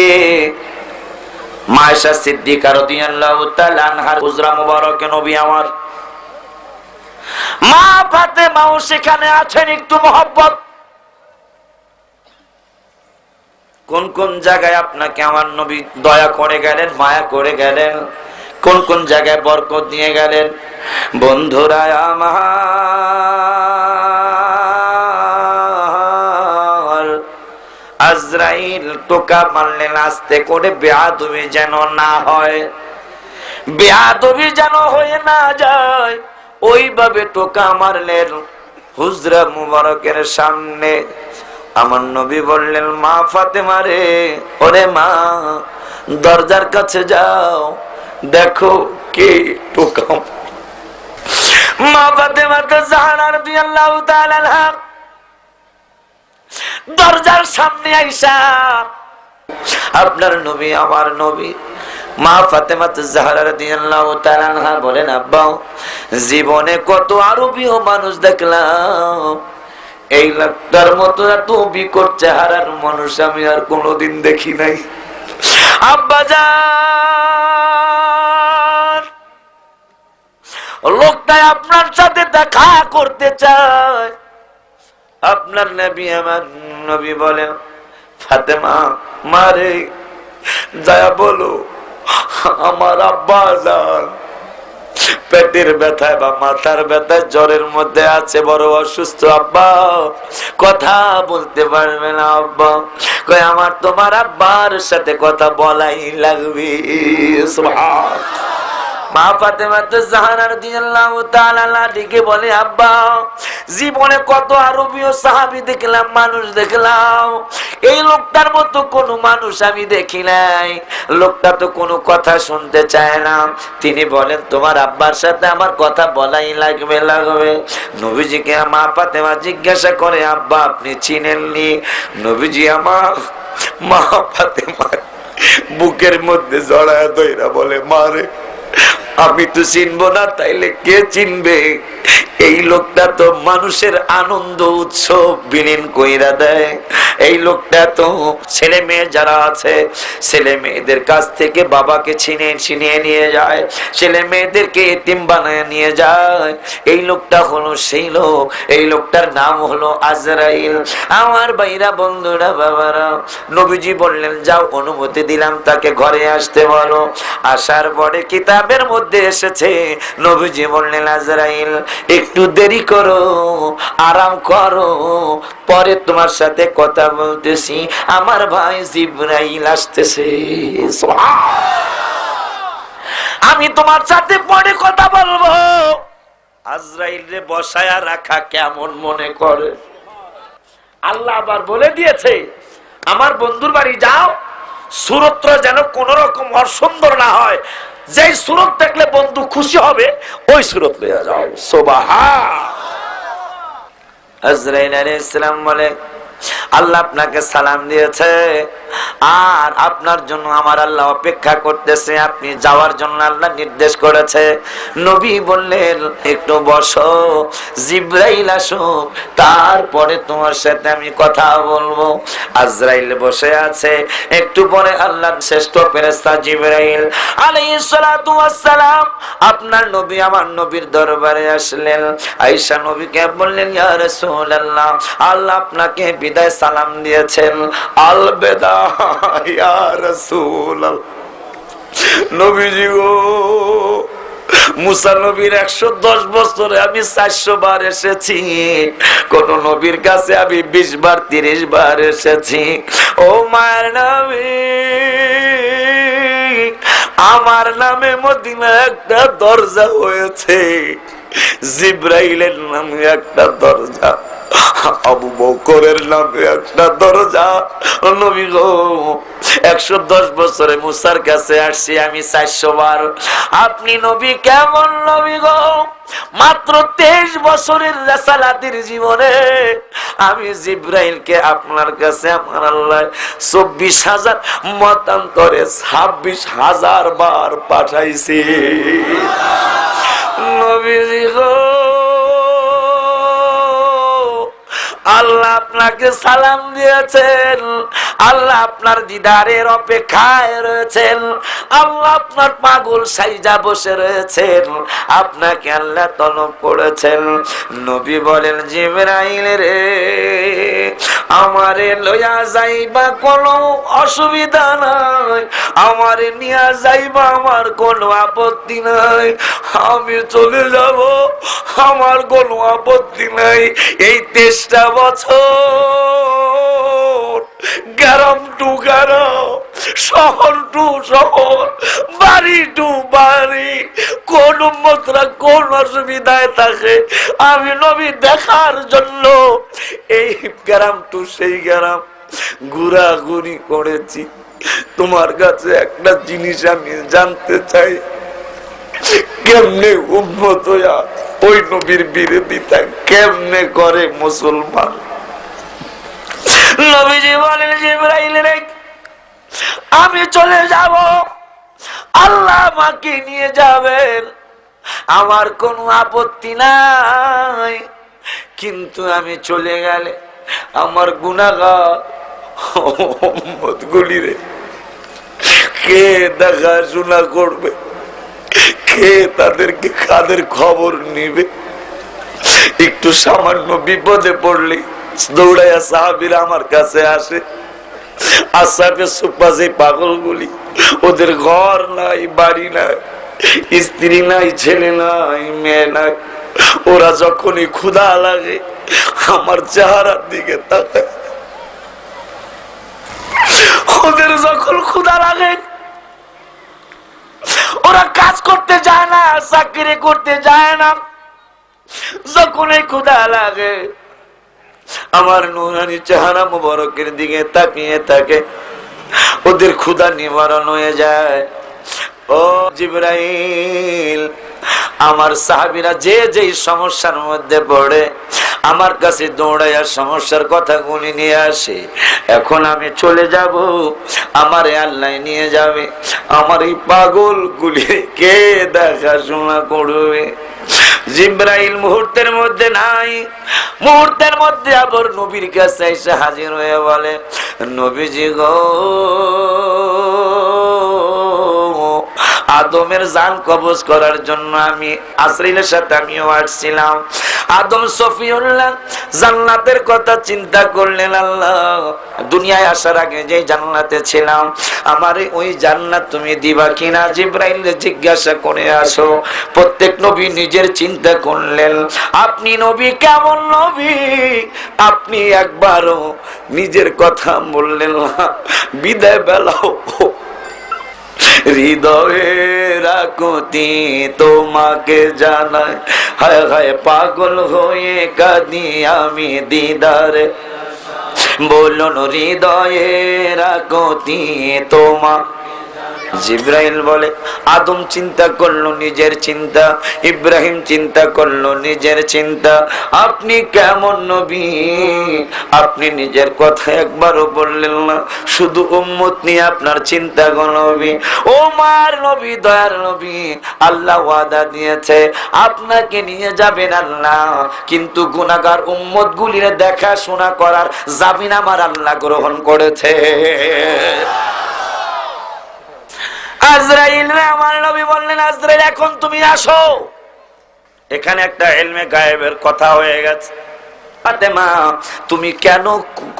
মায়েশা সিদ্দিকা রাদিয়াল্লাহু তাআলা আনহার হুজরা মুবারকে নবী আমার মা ফাতেমাও সেখানে আছেন। একটু মহব্বত, কোন কোন জায়গায় আপনাকে আমার নবী দয়া করে গেলেন, মায়া করে গেলেন, কোন কোন জায়গায় বরকত দিয়ে গেলেন। বন্ধুরা আমার, আজরাইল টোকা মারলেন আস্তে করে, বেয়াদবি যেন না হয়, বেয়াদবি যেন হয়ে না যায়, ওইভাবে টোকা মারলেন হুজরা মুবারকের সামনে। আমার নবী বললেন, মা ফাতেমা রে, ওরে মা, দরজার কাছে যাও, দেখো কে টোকা। মা ফাতেমা জাহরা রাদিয়াল্লাহু তাআলা আনহা দরজার সামনে আইসা আপনার নবী আমার নবী মা ফাতেমা জাহরা রাদিয়াল্লাহু তাআলা আনহা বলেন, আব্বা, জীবনে কত আরবীয় মানুষ দেখলাম, এই লোকটার মতো এত বিকট চেহারার মানুষ আমি আর কোনোদিন দেখি নাই। আব্বা জান, লোকটা আপনার সাথে দেখা করতে চায়। আপনার নবী আমার নবী বলেন, ফাতেমা মারে, যা বলো আমার আব্বা জান পেটের ব্যথায় বা মাথার ব্যথায় জ্বরের মধ্যে আছে, বড় অসুস্থ আব্বা, কথা বলতে পারবে না আব্বা। কয় আমার তোমার আব্বার সাথে কথা বলাই লাগবে। সুবহানাল্লাহ। মা ফাতেমা জাহরা রাদিয়াল্লাহু তাআলা আনহা ডেকে বলে, আব্বা, জীবনে কত আরবীয় সাহাবী দেখলাম, মানুষ দেখলাম, এই লোকটার মতো কোন মানুষ আমি দেখি নাই। লোকটা তো কোনো কথা শুনতে চায় না। তিনি বলেন, তোমার আব্বার সাথে আমার কথা বলাই লাগবে। নবীজিকে মা ফাতেমা জিজ্ঞাসা করে, আব্বা আপনি চিনেননি? নবীজি আমার মা ফাতেমা বুকের মধ্যে জড়ায় ধইরা বলে, মা রে, আমি তো চিনবো না, তাইলে কে চিনবে? এই লোকটা তো মানুষের আনন্দ উৎসব বিলীন কইরা দেয়। এই লোকটা তো ছেলে মেয়ে যারা আছে, ছেলে মেয়েদের কাছ থেকে বাবাকে ছিনিয়ে নিয়ে যায়, ছেলে মেয়েদেরকে এতিম বানায় নিয়ে যায়। এই লোকটা হলো সেই লোক, এই লোকটার নাম হলো আজরাইল। আমার ভাইরা, বন্ধুরা, বাবারা, নবীজি বললেন, যাও, অনুমতি দিলাম, তাকে ঘরে আসতে বলো। আসার পরে কিতাবের মধ্যে এসেছে, নবীজি বললেন, আজরাইল একটু দেরি করো, আরাম করো, পরে তোমার সাথে কথা বলতেছি, আমার ভাই জিবরাইল আসতেছে, আমি তোমার সাথে পরে কথা বলবো। আজরাইল রে বসায়া রাখা কেমন মনে করে? আল্লাহ আবার বলে দিয়েছে, আমার বন্ধুর বাড়ি যাও, সুরতটা যেন কোন রকম অসুন্দর না হয়, যে সুরত দেখলে বন্ধু খুশি হবে ওই সুরত লইয়া যাও। সুবহান। আজরাইল আলাইহিস সালাম বলে, আল্লাহ আপনাকে সালাম দিয়েছে, আর আপনার জন্য আমার আল্লাহ অপেক্ষা করতেছে, আপনি যাওয়ার জন্য আল্লাহ নির্দেশ করেছে। নবী বললেন একটু বসো, জিবরাইল আসুক, তারপরে তোমার সাথে আমি কথা বলবো। আজরাইল বসে আছে, একটু পরে আল্লাহর শ্রেষ্ঠ ফেরেশতা জিবরাইল আলাইহিস সালাতু ওয়াস সালাম আপনার নবী আমার নবীর দরবারে আসলেন। আয়েশা নবীকে বললেন, ইয়া রাসূলুল্লাহ, আল্লাহ আপনাকে বিদায় সালাম দিয়েছেন। আলবেদা ইয়া রাসূলুল্লাহ। নবীজি গো, মুসা নবীর 110 বছরে আমি 400 বার এসেছি, কোন নবীর কাছে আমি 20 বার 30 বার এসেছি। ও মায়ের নবী, আমার নামে মদিনা একটা দরজা হয়েছে, জিবরাইলের নামে একটা দরজা, আবু বকরের নামে একটা দরজা। নবী গো, 110 বছরে মুসার কাছে আসছি আমি 400 বার। আপনি নবী কেমন নবী গো? মাত্র 23 বছরের রাসালাতের জীবনে আমি জিবরাইলকে আপনার কাছে আমার আল্লাহ 24,000 মতান্তরে 26,000 বার পাঠাইছি। নবীজি গো, আল্লাহ আপনাকে সালাম দিয়েছেন, আল্লাহ আপনার দিদারের অপেক্ষায় রয়েছেন, আল্লাহ আপনার পাগল সাইজা বসে রয়েছেন, আপনাকে আল্লাহ তলব করেছেন। নবী বলেন, জিবরাইল রে, আমারে লইয়া যাইবা কোনো অসুবিধা নাই, আমারে নিয়া যাইবা আমার কোনো আপত্তি নাই, আমি চলে যাব, আমার কোনো আপত্তি নাই। এই 23টা বছর গ্রাম টু গ্রাম, শহর টু শহর, বাড়ি টু বাড়ি, কোন মুদ্রা কোন অসুবিধায় থাকে আমি নবী দেখার জন্য এই গ্রাম টু সেই গ্রাম ঘোরাঘুরি করেছি। তোমার কাছে একটা জিনিস আমি জানতে চাই, কেমনে উম্মত হইয়া ওই নবীর বিরোধিতা কেমনে করে মুসলমান? নবীজি বলেন, জিবরাইল রে, আমি চলে যাব, আল্লাহ আমাকে নিয়ে যাবেন, আমার কোনো আপত্তি নাই, কিন্তু আমি চলে গেলে আমার গুনাহগার উম্মত গুলি রে কে দেখাশোনা করবে, কে তাদেরকে কাদের খবর নিবে? একটু সামান্য বিপদে পড়লে দৌড়াইয়া সাহাবীরা আমার কাছে আসে। আসাফে সুফা যে পাগলগুলি, ওদের ঘর নাই, বাড়ি নাই, স্ত্রী নাই, ছেলে নাই, মেয়ে নাই, ওরা যখনই ক্ষুধা লাগে আমার চেহারার দিকে তাকায়। ওদের যখন ক্ষুধা লাগে ওরা কাজ করতে যায় না, চাকরি করতে যায় না, যখন ক্ষুধা লাগে আমার নুরানি চেহারা মুবারকের দিকে তাকিয়ে থাকে, ওদের ক্ষুধা নিবারণ হয়ে যায়। ও জিবরাইল, আমার সাহাবীরা যে যেই সমস্যার মধ্যে পড়ে আমার কাছে দৌড়াইয়া সমস্যার কথাগুলি নিয়ে আসে। এখন আমি চলে যাব, আমার আল্লাহ নিয়ে যাবে, আমার এই পাগলগুলি কে দেখাশোনা করবে? জিবরাইল মুহূর্তের মধ্যে নাই, মুহূর্তের মধ্যে আবার নবীর কাছে এসে হাজির হয়ে বলে, নবীজি গো, আদমের জান কবজ করার জন্য আমি আজরাইলের সাথে আমিও আসছিলাম। আদম সফিউল্লাহ জান্নাতের কথা চিন্তা করলেন, আল্লাহ দুনিয়ায় আসার আগে যে জান্নাতে ছিলাম আমার ওই জান্নাত তুমি দিবা কিনা? জিবরাইল জিজ্ঞাসা করে আসো। প্রত্যেক নবী নিজের চিন্তা করলেন, আপনি নবী কেমন নবী? আপনি একবারও নিজের কথা বললেন না, বিদায় বেলাও হৃদয়ে রাখতি তোমাকে জানাই, হায় হায় পাগল হয়ে কাঁদি আমি দিদারে, বলুন হৃদয়ে রাখতি তোমা জিব্রাইল বলে, আদম চিন্তা করলো নিজের চিন্তা, ইব্রাহিম চিন্তা করলো নিজের চিন্তা, আপনি কেমন নবী, আপনি নিজের কথা একবারও বললেন না, শুধু উম্মত নিয়ে আপনার চিন্তা গো নবী। ও মার নবী, দয়ার নবী, আল্লাহ ওয়াদা দিয়েছে আপনাকে নিয়ে যাবেন আল্লাহ, কিন্তু গুনাহগার উম্মত গুলির দেখাশোনা করার জামিন আমার আল্লাহ গ্রহণ করেছে। আজরাইল রে আমার নবী বললেন, আজরাইল এখন তুমি আসো। এখানে একটা ইলমে গায়েবের কথা হয়ে গেছে। ফাতেমা, তুমি কেন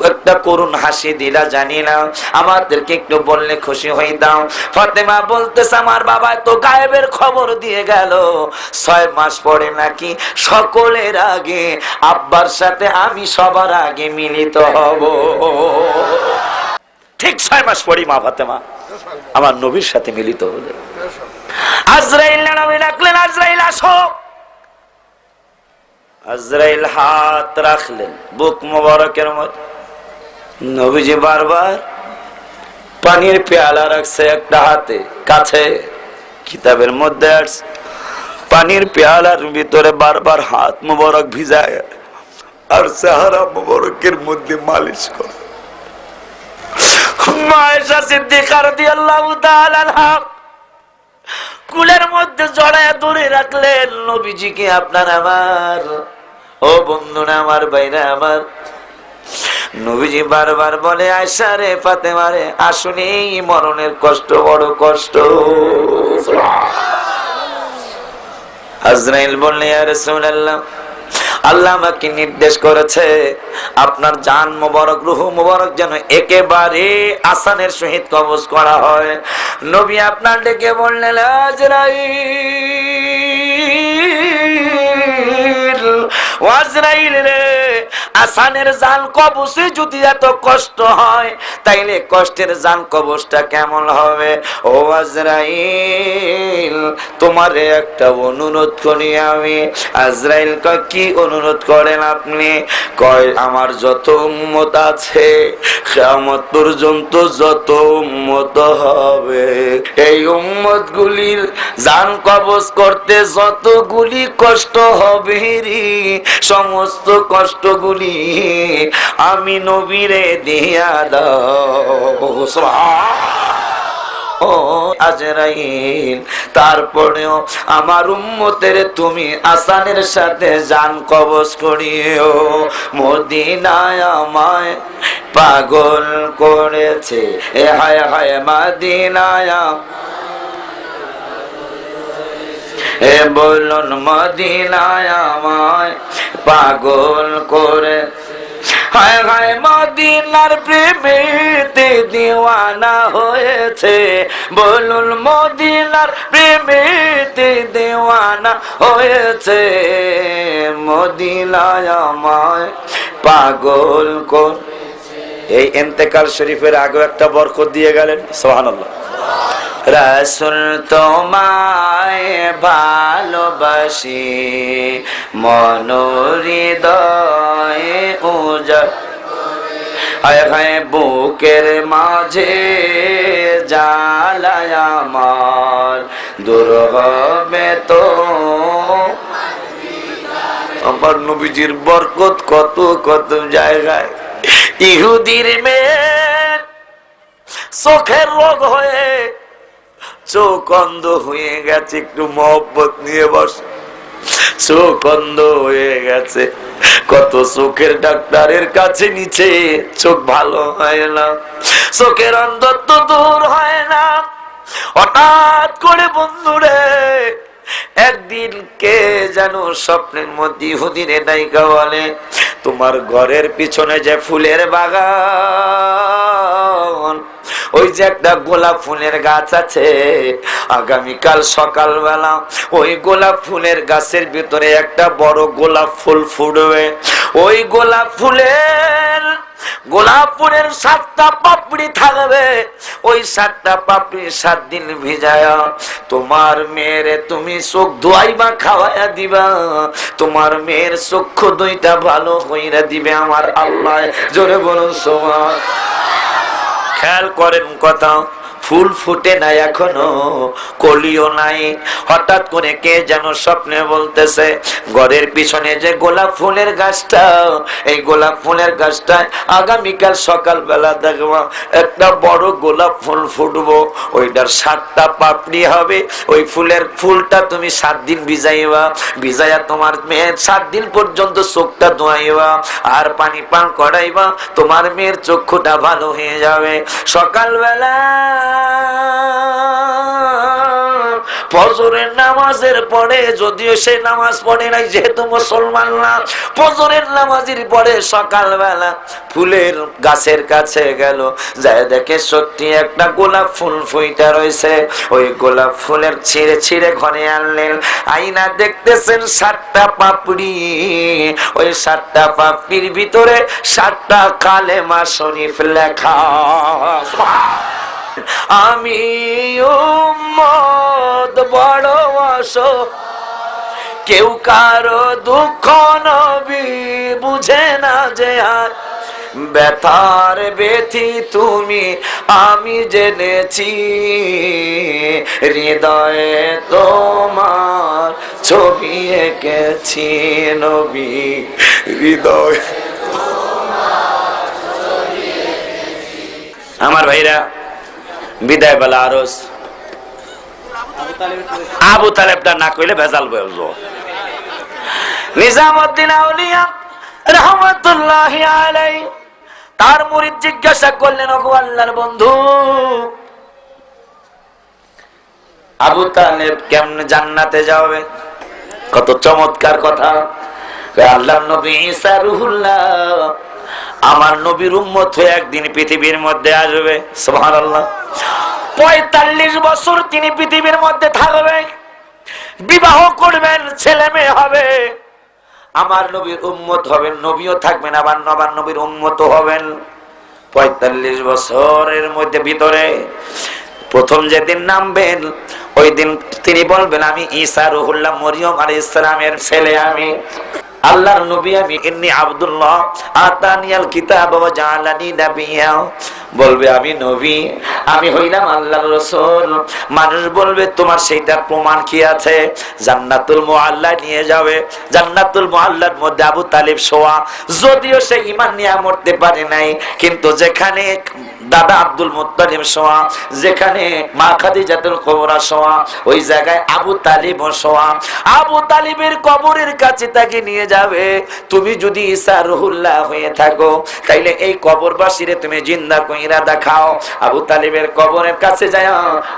একটা করুণ হাসি দিলা জানি না, আমাদেরকে একটু বললে খুশি হইতাম। ফাতেমা বলতেছে, আমার বাবা তো গায়েবের খবর দিয়ে গেল 6 মাস পরে নাকি সকলের আগে আব্বার সাথে আমি সবার আগে মিলিত হব। ঠিক 6 মাস পরে মা ফাতেমা আমার নবীর সাথে মিলিত হলেন। আজরাইল নবী ডাকলেন, আজরাইল আসো। আজরাইল হাত রাখলেন বুক মোবারকের মধ্যে। নবীজি বারবার পানির পেয়ালা রাখছে একটা হাতে, কাছে কিতাবের মধ্যে আসছে পানির পেয়ালার ভিতরে বারবার হাত মোবারক ভিজায় আর চেহারা মোবারকের মধ্যে মালিশ করে। মায়েশা সিদ্দিকা রাদিয়াল্লাহু তাআলা আনহা কুলের মধ্যে জড়ায় ধরে রাখলেন নবীজিকে। আপনার আমার, ও বন্ধুরা আমার, ভাইরা আমার, নবীজি বারবার বলে, আয়েশা রে, ফাতেমা রে, আসুনি, মরণের কষ্ট বড় কষ্ট। আজরাইল বললেন, ইয়া রাসূলুল্লাহ, আল্লাহ আমাকে নির্দেশ করেছে আপনার জান মোবারক, রূহ মোবারক যেন একেবারে আসানের সহিত কবজ করা হয়। নবী আপনার ডেকে বললেন, আজরাইল, আজরাইল রে, আসানের জান কবজে যদি এত কষ্ট হয়, তাইলে কষ্টের জান কবজটা কেমন হবে? ও আজরাইল, তোমারে একটা অনুরোধ করি আমি। আজরাইল কয়, কি অনুরোধ করেন আপনি? কয়, আমার যত উম্মত আছে কিয়ামত পর্যন্ত যত উম্মত হবে, এই উম্মত গুলির জান কবজ করতে যতগুলি কষ্ট হবে রে, সমস্ত কষ্টগুলি আমি নবীরে দিয়া দাও। ও আজরাইল, তারপরেও আমার উম্মতের তুমি আসানের সাথে জান কবজ করিও। মদিনায় আমায় পাগল করেছে, এ হায় হায় মদিনায়, এ বলুন মদিনায় আমায় পাগল করে, হায় হায় মদিনার প্রেমেতে দিওয়ানা হয়েছে, বলুন মদিনার প্রেমেতে দিওয়ানা হয়েছে, মদিনায় আমায় পাগল কর। এই ইন্তেকাল শরীফের আগে একটা বরকত দিয়ে গেলেন, সুবহানাল্লাহ। রাসূল তোমায় ভালোবাসি, মন হৃদয়ে উজাড়, হায় হায় বুকের মাঝে জ্বালায় আমার, দূর হবে তো। আমার নবীজির বরকত কত কত জায়গায়। ইহুদির মেয়ে চোখের রোগ হয়ে চোখ অন্ধ হয়ে গেছে, একটু মহব্বত নিয়ে বসে, চোখ অন্ধ হয়ে গেছে, কত চোখের ডাক্তারের কাছে নিচে, চোখ ভালো হয় না, চোখের অন্ধত্ব দূর হয় না। হঠাৎ করে বন্ধুরে একদিন কে যেন স্বপ্নের মধ্যে ইহুদিরে নায়িকা বলে, তোমার ঘরের পিছনে যে ফুলের বাগান, ওই যে একটা গোলাপ ফুলের গাছ আছে, আগামীকাল সকালবেলা ওই গোলাপ ফুলের গাছের ভিতরে একটা বড় গোলাপ ফুল ফুটবে। ওই গোলাপ ফুলের 7টা পাপড়ি থাকবে, ওই 7টা পাপড়ি 7 দিন ভিজায়া তোমার মেয়েরে তুমি চোখ ধোয়াইবা, খাওয়াইয়া দিবা, তোমার মেয়ের চক্ষু 2টা ভালো হইরা দিবে আমার আল্লাহ। জোরে বলুন সুবহান। খেয়াল করেন কথা, ফুল ফুটে নাই এখনো, কলিও নাই। হঠাৎ করে কে যেন স্বপ্নে বলতেছে, ঘরের পিছনে যে গোলাপ ফুলের গাছটা, এই গোলাপ ফুলের গাছটায় আগামীকাল সকালবেলা দেখবো একটা বড় গোলাপ ফুল ফুটবো, ওইটার 7টা পাপড়ি হবে। ওই ফুলটা তুমি 7 দিন ভিজাইবা, ভিজাইয়া তোমার মেয়ের 7 দিন পর্যন্ত চোখটা ধোয়াইবা আর পানি পান করাইবা, তোমার মেয়ের চক্ষুটা ভালো হয়ে যাবে। সকালবেলা ফজরের নামাজের পরে, যদিও সে নামাজ পড়ে নাই যেহেতু মুসলমান না, ফজরের নামাজের পরে সকালবেলা ফুলের গাছের কাছে গেল, যায় দেখে সত্যি একটা গোলাপ ফুল ফুইটা রয়েছে। ওই গোলাপ ফুলের ছিঁড়ে ছিঁড়ে ঘরে আনলেন, আইনা দেখতেছেন 7টা পাপড়ি। ওই 7টা পাপড়ির ভিতরে 7টা কালেমা শরীফ লেখা। আমি উম্মত বড় অসহায়, কেউ কারো দুঃখ নবী বুঝে না যে আর, ব্যথার ব্যথি তুমি আমি জেনেছি, হৃদয়ে তোমার ছবি এঁকেছি নবী, হৃদয়। আমার ভাইরা, বিদায় বেলা আরজ আবু তালেবটা না কইলে ভেজাল বলবো। নিজামউদ্দিন আউলিয়া রাহমাতুল্লাহি আলাইহি তার মুরিদ জিজ্ঞাসা করলেন, ওগো আল্লাহর বন্ধু, আবু তালেব কেমনে জান্নাতে যাবে? কত চমৎকার কথা। আল্লাহর নবী ঈসা রূহুল্লাহ আমার নবীর উম্মত হয়ে একদিন পৃথিবীর মধ্যে আসবে। সুবহানাল্লাহ। 45 বছর তিনি পৃথিবীর মধ্যে থাকবেন, বিবাহ করবেন, ছেলে মেয়ে হবে, আমার নবীর উম্মত হবেন, নবীও থাকবেন, আবার নবীর উম্মত হবেন। 45 বছরের মধ্যে ভিতরে প্রথম যেদিন নামবেন, ওই দিন তিনি বলবেন, আমি ঈসা রূহুল্লাহ মরিয়ম আলাইহিস সালামের ছেলে, আমি আল্লাহর নবী, আমি ইন্নী আব্দুল্লাহ আতানিয়াল কিতাব ওয়া জাআলানি নাবিয়্যা। বলবে আমি নবী, আমি হইলাম আল্লাহর রাসূল। মানুষ বলবে তোমার সেইটার প্রমাণ কি আছে? জান্নাতুল মুআল্লা নিয়ে যাবে, জান্নাতুল মুআল্লার মধ্যে আবু তালিব শোয়া, যদিও সে ঈমান নিয়ে মরতে পারে নাই, কিন্তু যেখানে দাদা আব্দুল মুত্তালিব শোয়া, যেখানে মা খাদিজাতুল কুবরা শোয়া, ওই জায়গায় আবু তালিব শোয়া। আবু তালিবের কবরের কাছে তাকে নিয়ে যাবে। তুমি যদি ঈসা রূহুল্লাহ হয়ে থাকো, তাইলে এই কবরবাসীরে তুমি জিন্দা কইরা দেখাও। আবু তালিবের কবরের কাছে যায়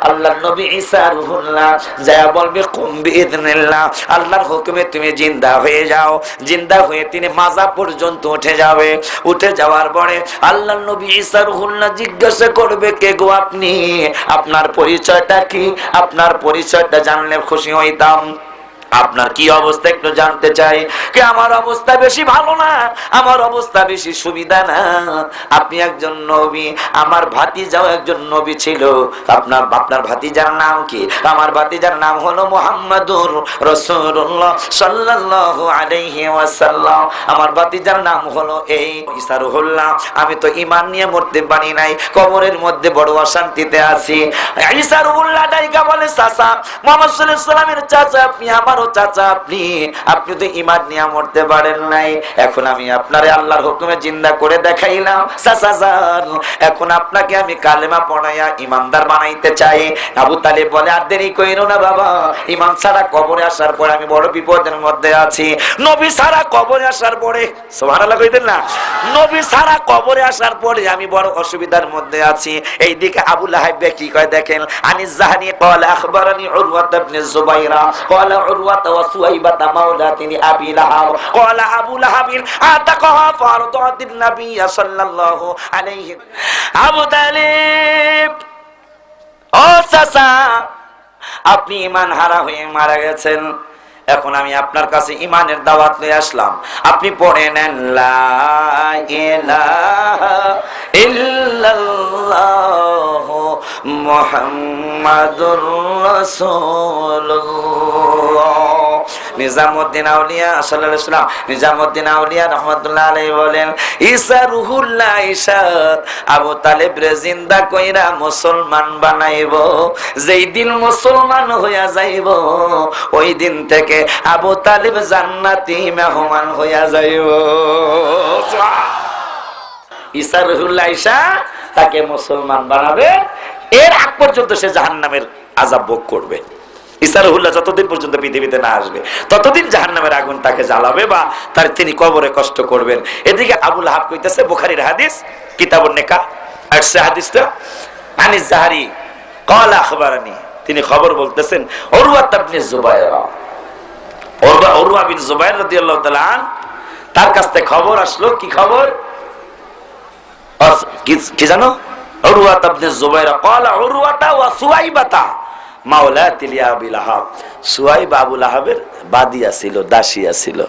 আল্লাহর নবী ঈসা রূহুল্লাহ যায় বলবে, কুম বিইذনিল্লাহ, আল্লাহর হুকুমে তুমি জিন্দা হয়ে যাও। জিন্দা হয়ে তিনি মাজা পর্যন্ত উঠে যাবে। উঠে যাওয়ার পরে আল্লাহর নবী ঈসা রূহুল্লাহ জিজ্ঞাসা করবে, কে গো আপনি? আপনার পরিচয়টা কি? আপনার পরিচয়টা জানলে খুশি হইতাম। আপনার কি অবস্থা একটু জানতে চাই। কে আমার অবস্থা বেশি ভালো না, আমার অবস্থা বেশি সুবিধা না। আপনি একজন নবী, আমার ভাতিজাও একজন নবী ছিল। আপনার ভাতিজার নাম কি? আমার ভাতিজার নাম হলো মুহাম্মাদুর রাসূলুল্লাহ সাল্লাল্লাহু আলাইহি ওয়াসাল্লাম। আমার ভাতিজার নাম হলো এই ঈসা রূহুল্লাহ। আমি তো ঈমান নিয়ে মরতে পারি নাই, কবরের মধ্যে বড় অশান্তিতে আছি। ঈসা রূহুল্লাহ ডাইকা বলে, চাচা, মুহাম্মদ সাল্লাল্লাহু আলাইহি ওয়াসাল্লামের চাচা আপনি, আমারও চাচা আপনি, আপনি তো ঈমান নিয়ে মরতে পারেন নাই। এখন আমি আপনারে আল্লাহর হুকুমে জিন্দা করে দেখাইলাম। চাচা যান, এখন আপনাকে আমি কালেমা পড়াইয়া ঈমানদার বানাইতে চাই। আবু তালিব বলে, আর দেরি কইরো না বাবা, ঈমান ছাড়া কবরে আসার পরে আমি বড় বিপদের মধ্যে আছি। নবী ছাড়া কবরে আসার পরে, সুবহানাল্লাহ কইতেন না, নবী ছাড়া কবরে আসার পরে আমি বড় অসুবিধার মধ্যে আছি। এইদিকে আবু লাহাব কি কয় দেখেন, আনিস জাহানি ক্বালা আখবারানি উরওয়া ইবনে যুবাইরা ক্বালা উরওয়া ওয়া সুয়াইবা মাওলাতিনি আবি লাহাব ক্বালা আবু লাহাবিন আতাকাহা ফারদাতিন নবী সাল্লাল্লাহু আলাইহি। আবু তালিব, ও চাচা, আপনি ঈমান হারা হয়ে মারা গেছেন। এখন আমি আপনার কাছে ঈমানের দাওয়াত নিয়ে আসলাম। আপনি পড়ে নেন, লা ইলাহা ইল্লাল্লাহু মুহাম্মাদুর রাসূলুল্লাহ, নিজামউদ্দিন আউলিয়া সাল্লাল্লাহু আলাইহি ওয়াসাল্লাম নিজামউদ্দিন আউলিয়া রাহমাতুল্লাহ আলাইহি বলেন, ঈসা রুহুল্লাহ, ঈসা আবু তালেব রে জিন্দা কইরা মুসলমান বানাইব। যেই দিন মুসলমান হইয়া যাইব ওই দিন থেকে আবু তালেব জান্নাতি মেহমান হইয়া যাইব। ঈসা রুহুল্লাহ, ঈসা তাকে মুসলমান বানাবে, এর আগ পর্যন্ত সে জাহান্নামের আযাব ভোগ করবে। ঈসা রুহুল্লাহ যতদিন পর্যন্ত পৃথিবীতে না আসবে ততদিন জাহান্নামের আগুন তাকে জ্বালাবে বা তার তিনি কবরে কষ্ট করবেন। এদিকে আবু লাহাব কইতেছে, বুখারীর হাদিস কিতাবুন নিকাহ আসছে হাদিসটা, আনিস জাহরি قال اخبرني, তিনি খবর বলতেছেন উরওয়া ইবনে জুবাইর, উরওয়া বিন জুবাইর রাদিয়াল্লাহু তাআলা তার কাছ থেকে খবর আসলো। কি খবর? কি জানো? উরওয়া ইবনে জুবাইর قال উরওয়াতা ওয়া সুয়াইবাতা মাওলাতিল আবি লাহাব, সুয়াইব আবু লাহাবের বাদিয়া ছিল, দাসিয়া ছিল।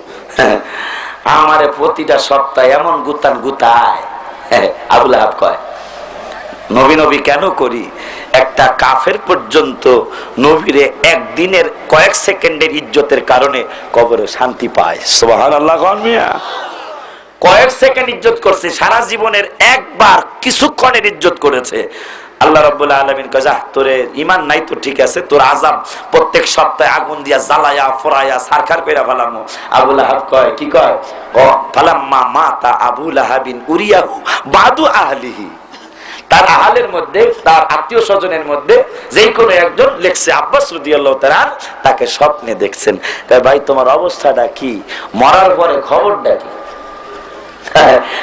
আমারে প্রতিটা সপ্তাহে এমন গুতান গুতায়। আবু লাহাব কয়, নবী নবী কেন করি? একটা কাফের পর্যন্ত নবীরে একদিনের কয়েক সেকেন্ডের ইজ্জতের কারণে কবরে শান্তি পায়। সুবহানাল্লাহ। কয়েক সেকেন্ড ইজ্জত করছে, সারা জীবনের একবার কিছুক্ষণের ইজ্জত করেছে। আল্লাহ রাব্বুল আলামিন কয়, যা তোরে ঈমান নাই তো ঠিক আছে, তোর আযাব প্রত্যেক সপ্তাহে আগুন দিয়া জ্বালায়া ফোরায়া সারখার কইরা ফেলামু। আবু লাহাব কয়, কি কয়? ও ফালাম্মা মাতা আবু লাহাবিন উরিয়াহু বাদু আহলিহি, তার আহলের মধ্যে, তার আত্মীয় স্বজনের মধ্যে যেই কোনো একজন লেখছে, আব্বাস রাদিয়াল্লাহু তাআলা তাকে স্বপ্নে দেখছেন। কয়, ভাই তোমার অবস্থাটা কি? মরার পরে খবরটা কি?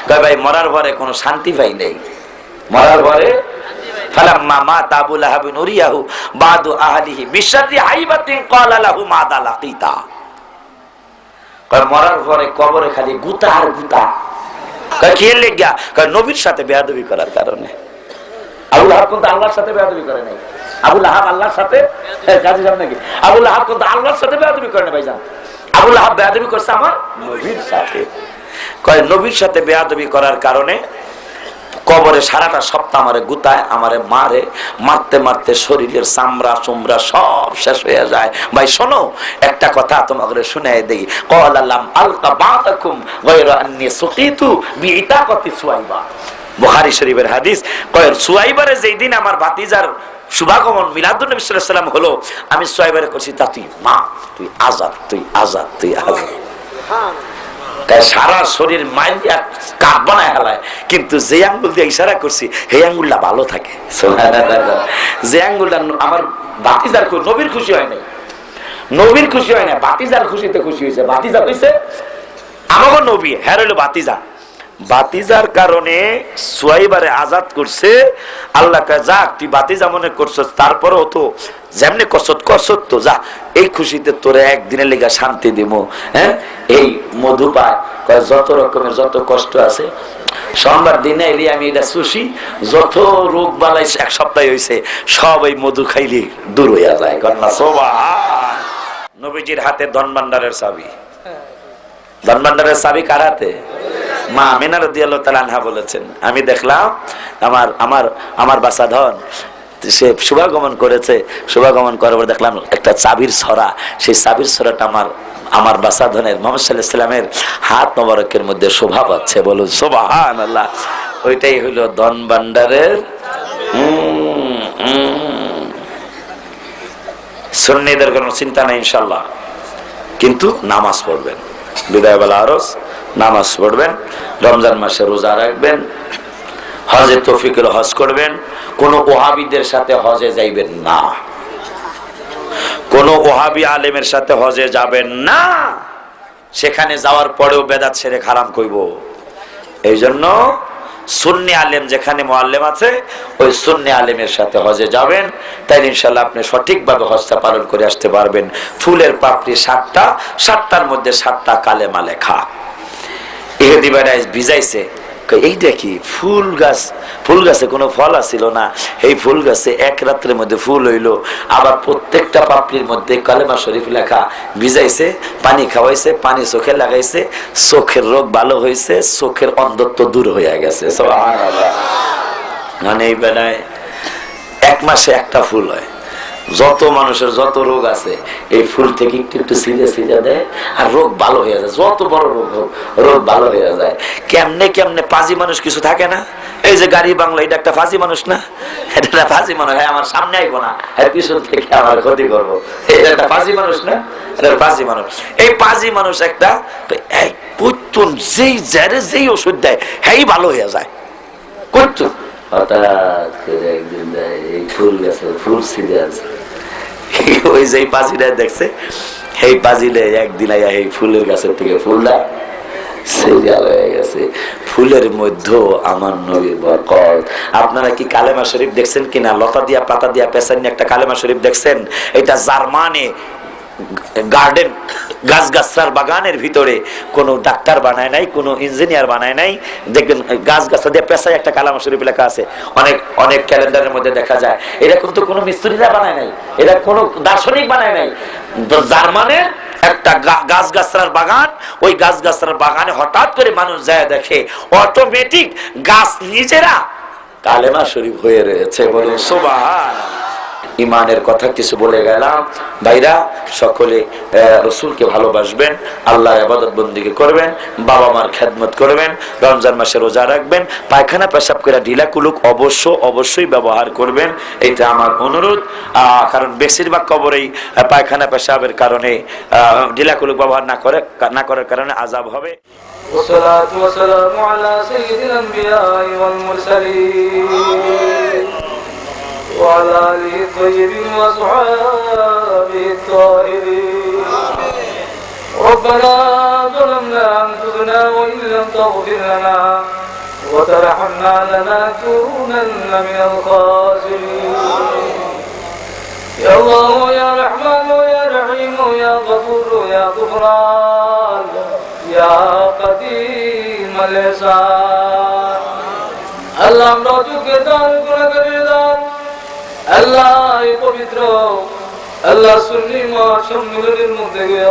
কয়, ভাই মরার পরে কোনো শান্তি পাই নেই, মরার পরে ফালাম্মা মাতা আবু লাহাবিন উরিয়াহু বাদু আহলিহি বিশাররি হাইবাতিন ক্বালা লাহু মাদা লাকিতা, কয় মরার পরে কবরে খালি গুতা আর গুতা। কয় কি লাগা? কয় নবীর সাথে বেয়াদবি করার কারণে। আবু লাহাব কিন্তু আল্লাহর সাথে বেয়াদবি করে নাই। আবু লাহাব আল্লাহর সাথে কাজী সাহেব নাকি? আবু লাহাব কিন্তু আল্লাহর সাথে বেয়াদবি করে না ভাইজান। আবু লাহাব বেয়াদবি করছে আমার নবীর সাথে। কয় নবীর সাথে বেয়াদবি করার কারণে কবরে সারাটা সপ্তাহ আমারে গুতায়, আমারে মারে, মারতে মারতে শরীরের চামড়া চুমড়া সব শেষ হয়ে যায়। ভাই শোনো, একটা কথা তোমাকে শুনাই দেই। ক্বালা লাম আলকা বাতাকুম গায়রা আন্নী সুকিতু বিইতাকাতি সুয়াইবা, বুখারী শরীফের হাদিস। কয় সুয়াইবারে যেই দিন আমার ভাতিজার শুভাগমন মিলাদুন নবী সাল্লাল্লাহু আলাইহি ওয়াসাল্লাম হলো, আমি সুয়াইবারে কইছি, তা তুই মা, তুই আজাদ, তুই আজাদ, তুই আজাদ। সারা শরীর মাইল দিয়া কাঠ বানায় হেলায়, কিন্তু যে আঙ্গুল দিয়ে ইশারা করছি সেই আঙ্গুলটা ভালো থাকে। যে আঙ্গুলটা আমার ভাতিজার নবীর খুশি হয় নাই, নবীর খুশি হয় না, ভাতিজার খুশিতে খুশি হয়েছে। ভাতিজা হয়েছে আমাকে নবী, হ্যাঁ হইলো ভাতিজা। বাতিজার কারণে সুয়াইবারে আজাদ করছে। আল্লাহ কয়, যাক তুই বাতিজা মনে করছস, তারপরেও তো যেমনি কসত কসত তো যা, এই খুশিতে তোরে একদিনের লেগে শান্তি দিব। হ্যাঁ, এই মধু পায়, কয় যত রকমের যত কষ্ট আছে সোমবার দিনে এলি আমি এটা শুষি, যত রোগ বালাই এক সপ্তাহ হয়েছে সব এই মধু খাইলে দূর হইয়া যায়। কন্যা সুবহান। নবীজির হাতে ধনভান্ডারের চাবি, ধনভান্ডারের চাবি কার হাতে? মা আমিনা রাদিয়াল্লাহু তাআলা আনহা বলেছেন, আমি দেখলাম আমার আমার আমার বাসা ধন সে শুভাগমন করেছে, শুভাগমন করার পর দেখলাম একটা চাবির ছড়া, সেই চাবির ছড়াটা আমার বাসা ধনের মুহাম্মদ সাল্লাল্লাহু আলাইহি ওয়াসাল্লামের হাত মোবারকের মধ্যে শোভা পাচ্ছে। বলুন সুবহানাল্লাহ। ওইটাই হইল ধন ভান্ডারের। সুন্নিদের কোনো চিন্তা নাই ইনশাআল্লাহ, কিন্তু নামাজ পড়বেন, বিদায়বেলা আরজ নামাজ পড়বেন, রমজান মাসে রোজা রাখবেন, হজে তৌফিকের হজ করবেন। কোন ওহাবিদের সাথে হজে যাইবেন না, কোন ওহাবি আলেমের সাথে হজে যাবেন না, সেখানে যাওয়ার পরেও বেদাত ছেড়ে হারাম কইব। এই জন্য সুন্নি আলেম যেখানে মুআল্লিম আছে ওই সুন্নি আলেমের সাথে হজে যাবেন, তাই ইনশাআল্লাহ আপনি সঠিকভাবে হজটা পালন করে আসতে পারবেন। ফুলের পাপড়ি 7টা, 7টার মধ্যে 7টা কালেমা লেখা। ইহুদি ভাইরা ভিজাইছে, এই দেখি ফুল গাছ, ফুল গাছে কোনো ফল আসিল না, এই ফুল গাছে এক রাত্রের মধ্যে ফুল হইলো। আবার প্রত্যেকটা পাপড়ির মধ্যে কালেমা শরীফ লেখা, ভিজাইছে, পানি খাওয়াইছে, পানি চোখে লাগাইছে, চোখের রোগ ভালো হয়েছে, চোখের অন্ধত্ব দূর হয়ে গেছে। সুবহানাল্লাহ। মানে এই বেলায় 1 মাসে একটা ফুল হয়, যত মানুষের যত রোগ আছে এই ফুল থেকে একটু একটু ছিঁড়ে ছিঁড়ে দেয় আর রোগ ভালো হয়ে যায়। যত বড় রোগ হোক রোগ ভালো হয়ে যায়। কেমনে কেমনে পাজি মানুষ কিছু থাকে না? এই যে গাড়ি বাংলা, এটা একটা ফাঁসি মানুষ না? এটা একটা ফাঁসি মানুষ। হ্যাঁ, আমার সামনে আইবো না, হ্যাঁ পিছন থেকে আমার ক্ষতি করবো। এটা একটা ফাঁসি মানুষ না? এটা ফাঁসি মানুষ। এই পাজি মানুষ একটা যেই জারে যেই ওষুধ দেয় হ্যাঁ ভালো হয়ে যায়। করতো হঠাৎ করে একদিন এই ফুল গেছে, ফুল ছিঁড়ে আছে, ওই যে পাজিটা দেখছে, এই পাজিলে একদিন আইয়া এই ফুলের গাছের থেকে ফুলটা সিরিয়াল হয়ে গেছে। ফুলের মধ্যে আমার নবীর বরকত। আপনারা কি কালেমা শরীফ দেখছেন কিনা? লতা দিয়া পাতা দিয়া পেছানি একটা কালেমা শরীফ দেখছেন? এটা জার্মানে গার্ডেন গাছগাছরার বাগানের ভিতরে কোন ডাক্তার বানায় নাই, কোন ইঞ্জিনিয়ার বানায় নাই। দেখবেন গাছগাছা দিয়ে পেছায় একটা কালেমা শরীফ লেখা আছে। অনেক অনেক ক্যালেন্ডারের মধ্যে দেখা যায়। এটা কিন্তু কোনো মিস্ত্রিরা বানায় নাই, এটা কোনো দার্শনিক বানায় নাই। জার্মানের একটা গাছগাছরার বাগান, ওই গাছগাছরার বাগানে হঠাৎ করে মানুষ যায় দেখে অটোমেটিক গাছ নিজেরা কালেমা শরীফ হয়ে রয়েছে। বলুন সুবহানাল্লাহ। ইমানের কথা কিছু বলে গেলাম। ভাইরা সকলে রসুলকে ভালোবাসবেন, আল্লাহর ইবাদত বন্দেগী করবেন, বাবা মার খেদমত করবেন, রমজান মাসে রোজা রাখবেন, পায়খানা পেশাব করে ঢিলা কুলুক অবশ্যই ব্যবহার করবেন। এটা আমার অনুরোধ। কারণ বেশিরভাগ কবরেই পায়খানা পেশাবের কারণে ঢিলা কুলুক ব্যবহার না করার কারণে আযাব হবে। والصلاة والسلام على سيد الأنبياء والمرسلين وعلى آله الطيبين وأصحابه الطاهرين. ربنا ظلمنا أنفسنا وإن لم تغفر لنا وترحمنا لنكونن من الخاسرين. يا الله يا رحمن يا رحيم يا غفور يا غفران يا قديم الإحسان. আল্লাহ আমরা যুগে দান গুনাহগারের দান, আল্লাহ এই পবিত্র আল্লাহ সুন্নি মাস সম্মেলনের মধ্যে গিয়ে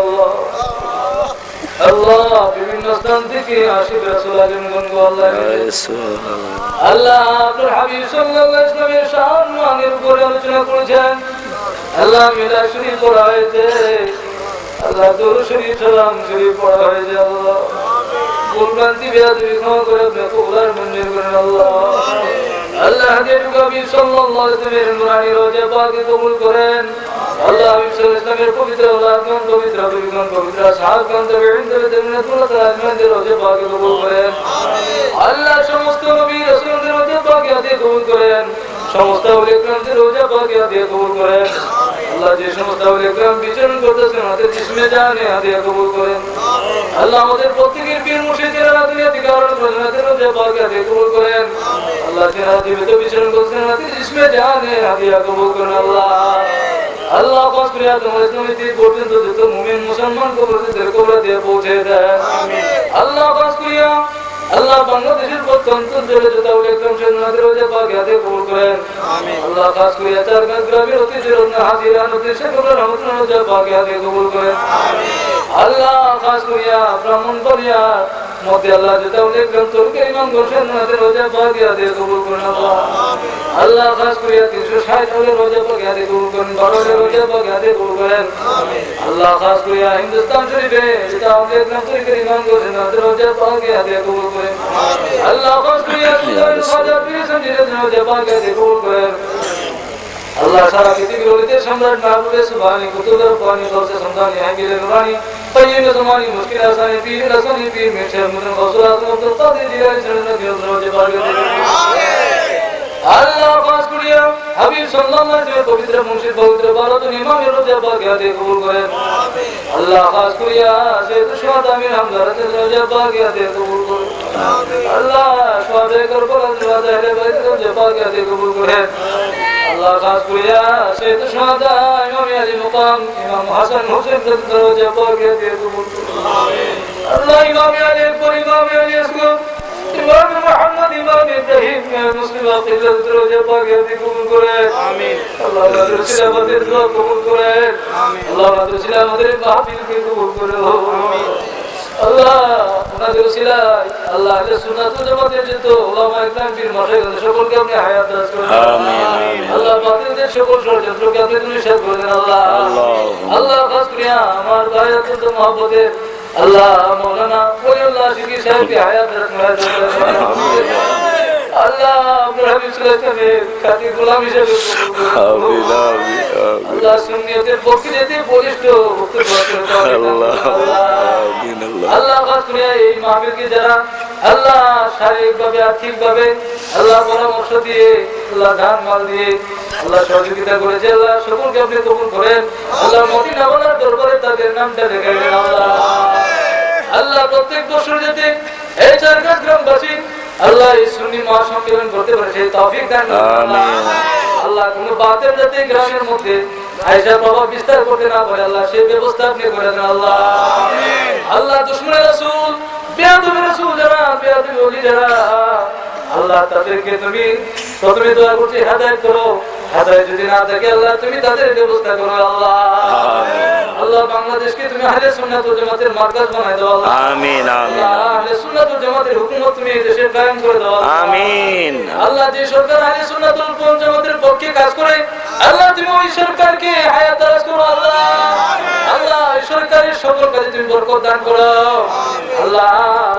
আল্লাহ বিভিন্ন স্থান থেকে আশিক রাসূল আজমগণ গো আল্লাহ আপনার হাবিব সাল্লাল্লাহু আলাইহি ওয়াসাল্লামের শান মানের উপরে আলোচনা করেছেন। আল্লাহ মিলাদ শরীফ পড়া হয়েছে, আল্লাহ দরুদ শরীফ সালাম শরীফ পড়া হয়েছে। আল্লাহ ভুলভ্রান্তি বেয়াদবি ক্ষমা করে আপনি কবুল মঞ্জুর করেন। আল্লাহ হাদিস নবী সাল্লাল্লাহু আলাইহি ওয়াসাল্লামের নুরানি রওজা পাকে কবুল করেন। আল্লাহ হাবিব সাল্লাল্লাহু আলাইহি ওয়াসাল্লামের পবিত্র আওলাদগণ, পবিত্র হাবিবগণ, পবিত্র সাহাবাগণ, তাবেঈন, তাবেঈনদের রওজা পাকে কবুল করেন। আল্লাহ সমস্ত নবী রাসূলদের রওজা পাকে হাদিয়া কবুল করেন, সমস্ত আউলিয়া কিরামদের রওজা পাকে হাদিয়া কবুল করেন। আল্লাহ যে সমস্ত আউলিয়া কিরাম বিচরণ করতেছেন তাদের জিসমে জানে হাদিয়া কবুল করেন। আল্লাহ আমাদের প্রত্যেকের পীর মুর্শিদের দুনিয়া থেকে আরো প্রয়োজনের রওজা পাকে হাদিয়া কবুল করেন। আল্লাহ যারা জীবিত বিচরণ করছেন তাদের জিসমে জানে হাদিয়া কবুল করেন। আল্লাহ খাস করে তোমার ইসলামী দিন পর্যন্ত যত মুমিন মুসলমান কবরদের কবর দিয়ে পৌঁছে দেন। আল্লাহ খাস করিয়া আল্লাহ বাংলাদেশের প্রত্যন্ত অঞ্চলে যত আউলিয়া কিরাম শহীদের রওজা পাকে হাদিয়া কবুল করেন। আল্লাহ খাস করিয়া চারগাঁও গ্রামের অতিথির হাজিরা নদীর শেখবুল রহমতুল্লাহ রওজা পাকে হাদিয়া কবুল করেন। আল্লাহ খাস করিয়া ব্রাহ্মণবাড়িয়ার মধ্যে আল্লাহ যত আউলিয়া কিরাম তরুকে ইমাম গোসেন নদের রওজা পাকে হাদিয়া কবুল করেন। আল্লাহ খাস করিয়া 360 আউলিয়া রওজা পাকে হাদিয়া কবুল করেন, 12 রওজা পাকে হাদিয়া কবুল করেন। আল্লাহ খাস করিয়া হিন্দুস্তান শরীফে যত আউলিয়া কিরাম তরুকে ইমাম গোসেন নদের রওজা পাকে হাদিয়া কবুল করেন। আল্লাহ খাস করিয়া খাজা পীর সঞ্জিদের রওজা পাকে হাদিয়া কবুল করেন। আল্লাহ সারা পৃথিবীর ওলিদের সম্রাট মাহবুবে সুবহানি কুতুবের পানি দৌসে সন্তানি হামিলে নুরানি তাইয়িব জমানি মুশকিল আসানি পীর আসানি পীর মেশর মুদন গৌসুল আজম আব্দুল কাদের জিলানী সরনা দিও রওজা পাকে আল্লাহ খাস করিয়া হাবিব সাল্লাল্লাহু আলাইহি ওয়াসাল্লাম পবিত্র মুর্শিদ পবিত্র বারতুন ইমামের রওজা পাকে হাদিয়া কবুল করেন। আল্লাহ খাস করিয়া সৈয়দ শুহাদা আমির হামজা রাদিয়াল্লাহু রওজা পাকে হাদিয়া কবুল করেন। আল্লাহ শুহাদা কারবালার শুহাদা আহলে বাইতের রওজা পাকে হাদিয়া কবুল করেন। আল্লাহ খাস করিয়া সৈয়দ শুহাদা ইমাম আলী মুকাম ইমাম হাসান হোসেন রাদিয়াল্লাহু রওজা পাকে হাদিয়া কবুল করেন। আল্লাহ ইমাম আলী আকবর ইমাম আলী আসগর ইমাম মুহাম্মদ ইমাম ইব্রাহিম মুসলিম আকিদার রওজা পাকে হাদিয়া কবুল করেন। আমিন। আল্লাহ রাসূলের আমাদের দোয়া কবুল করেন। আমিন। আল্লাহ রাসূলের আমাদের মাহফিলকে কবুল করেন। আমিন। আল্লাহ ওনাদের ওসিলায় আল্লাহ আহলে সুন্নাত ওয়াল জামাতের যত উলামা ইকরাম পীর মাশায়েখ সকলকে আপনি হায়াত দারাজ করুন। আমিন। আল্লাহ বাতিল শয়তানদের সকল ষড়যন্ত্রকে আপনি ধূলিসাৎ করে দেন আল্লাহ। আল্লাহ খাস করিয়া আমার ভাই অত্যন্ত মহব্বতের আল্লাহ মৌলানা ওলিউল্লাহ শিকি সাহেবকে হায়াত আল্লাহ আপনার হাবিব সাল্লাল্লাহু আলাইহি ওয়াসাল্লামের খাঁটি গোলাম হিসেবে কবুল করুন। আল্লাহ সুন্নিয়তের পক্ষে বলিষ্ঠ আল্লাহ খাস করিয়া এই মাহফিলকে যারা আল্লাহ শারীরিকভাবে আর্থিকভাবে আল্লাহ পরামর্শ দিয়ে আল্লাহ দান মাল দিয়ে আল্লাহ সহযোগিতা করেছে আল্লাহ সকলকে আপনি কবুল করেন। আল্লাহ মদিনা ওয়ালার দরবারে তাদের নামটা দেখাই দেন আল্লাহ। আল্লাহ প্রত্যেক বছর যাতে এই চারঘাট গ্রামবাসী আল্লাহ এই সুন্নি মহাসম্মেলন করতে পারে সেই তৌফিক দান করুন। আল্লাহ কোন বাতের যাতে গ্রামের মধ্যে আয়েশা প্রভাব বিস্তার করতে না পারে আল্লাহ সেই ব্যবস্থা আপনি করে দেন আল্লাহ। আল্লাহ দুশমনে রাসূল বেয়াদব রাসূল যারা বেয়াদব ওলি যারা আল্লাহ তাদেরকে তুমি প্রথমে দোয়া করছি হেদায়েত করো, হেদায়েত যদি না থাকে আল্লাহ তুমি তাদের ব্যবস্থা করো আল্লাহ। আল্লাহ বাংলাদেশকে তুমি আহলে সুন্নাত ওয়াল জামাতের মার্কাজ বানায় দাও আল্লাহ। আমিন আমিন। আহলে সুন্নাত ওয়াল জামাতের হুকুমত তুমি এই দেশে কায়েম করে দাও আল্লাহ। আমিন। আল্লাহ যে সরকার আহলে সুন্নাত ওয়াল জামাতের পক্ষে কাজ করে আল্লাহ তুমি ওই সরকারকে হায়াত দারাজ করো আল্লাহ। আল্লাহ এই সরকারের সকল কাজে তুমি বরকত দান করো আল্লাহ।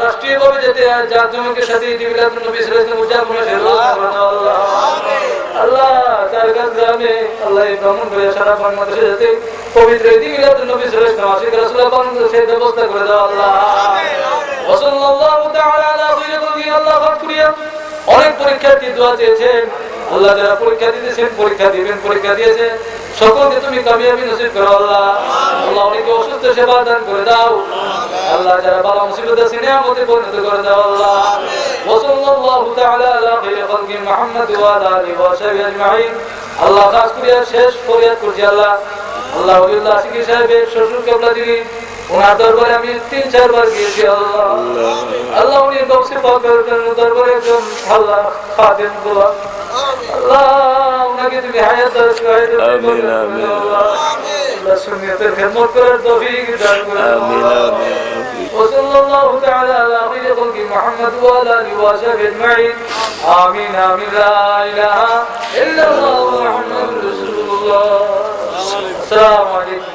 রাষ্ট্রীয়ভাবে যাতে জাতীয়তার সাথে ঈদ মিলাদুন নবী সাল্লাল্লাহু আলাইহি ওয়াসাল্লাম উদযাপনের ব্যবস্থা করে দাও আল্লাহ। আল্লাহ চারঘাট গ্রামে আল্লাহ এই ভ্রমণ করে সারা বাংলাদেশে যাতে পবিত্র ঈদ মিলাদুন নবী সাল্লাল্লাহু আলাইহি ওয়াসাল্লাম আশিক রাসূলুল্লাহ বানানোর সেই ব্যবস্থা করে দাও আল্লাহ। ওয়া সাল্লাল্লাহু তাআলা আলা খায়রি খালকি আল্লাহ ফাকরিয়া। অনেক পরীক্ষার্থী দোয়া চেয়েছেন আল্লাহ, যারা পরীক্ষা দিতেছেন পরীক্ষা দিবেন পরীক্ষা দিয়েছে সকলকে তুমি কামিয়াবি নসিব করো আল্লাহ। আল্লাহ অনেকে অসুস্থ সেবা দান করে দাও আল্লাহ, যারা বালা মুসিবত আছে নিয়ামতে পরিণত করে দাও আল্লাহ। ওয়া সাল্লাল্লাহু তাআলা আলা খায়রি খালকি মুহাম্মদ ওয়া আলা আলিহি ওয়া সাহবিহি আজমাইন। আল্লাহ খাস করিয়া শেষ ফরিয়াদ করছি আল্লাহ। আল্লাহ ওলিউল্লাহ শিকি সাহেবের শ্বশুর কেবলা যিনি ওনার দরবারে আমি 3-4 বার গিয়েছি আল্লাহ। আল্লাহ উনি বক্সে পাকের দরবারে একজন আল্লাহ খাদেম গোলাম আল্লাহ, উনাকে তুমি হায়াত দারাজ করো আমিন আমিন। আল্লাহ সুন্নিয়তের খিদমত করার তৌফিক দান করো আমিন আমিন। ওয়া সাল্লাল্লাহু তাআলা আলা খায়রি খালকি মুহাম্মদ ওয়া আলা আলিহি ওয়া সাহবিহি আজমাইন। আমিন আমিন। লা ইলাহা ইল্লাল্লাহু মুহাম্মাদুর রাসূলুল্লাহ। আসসালামু আলাইকুম।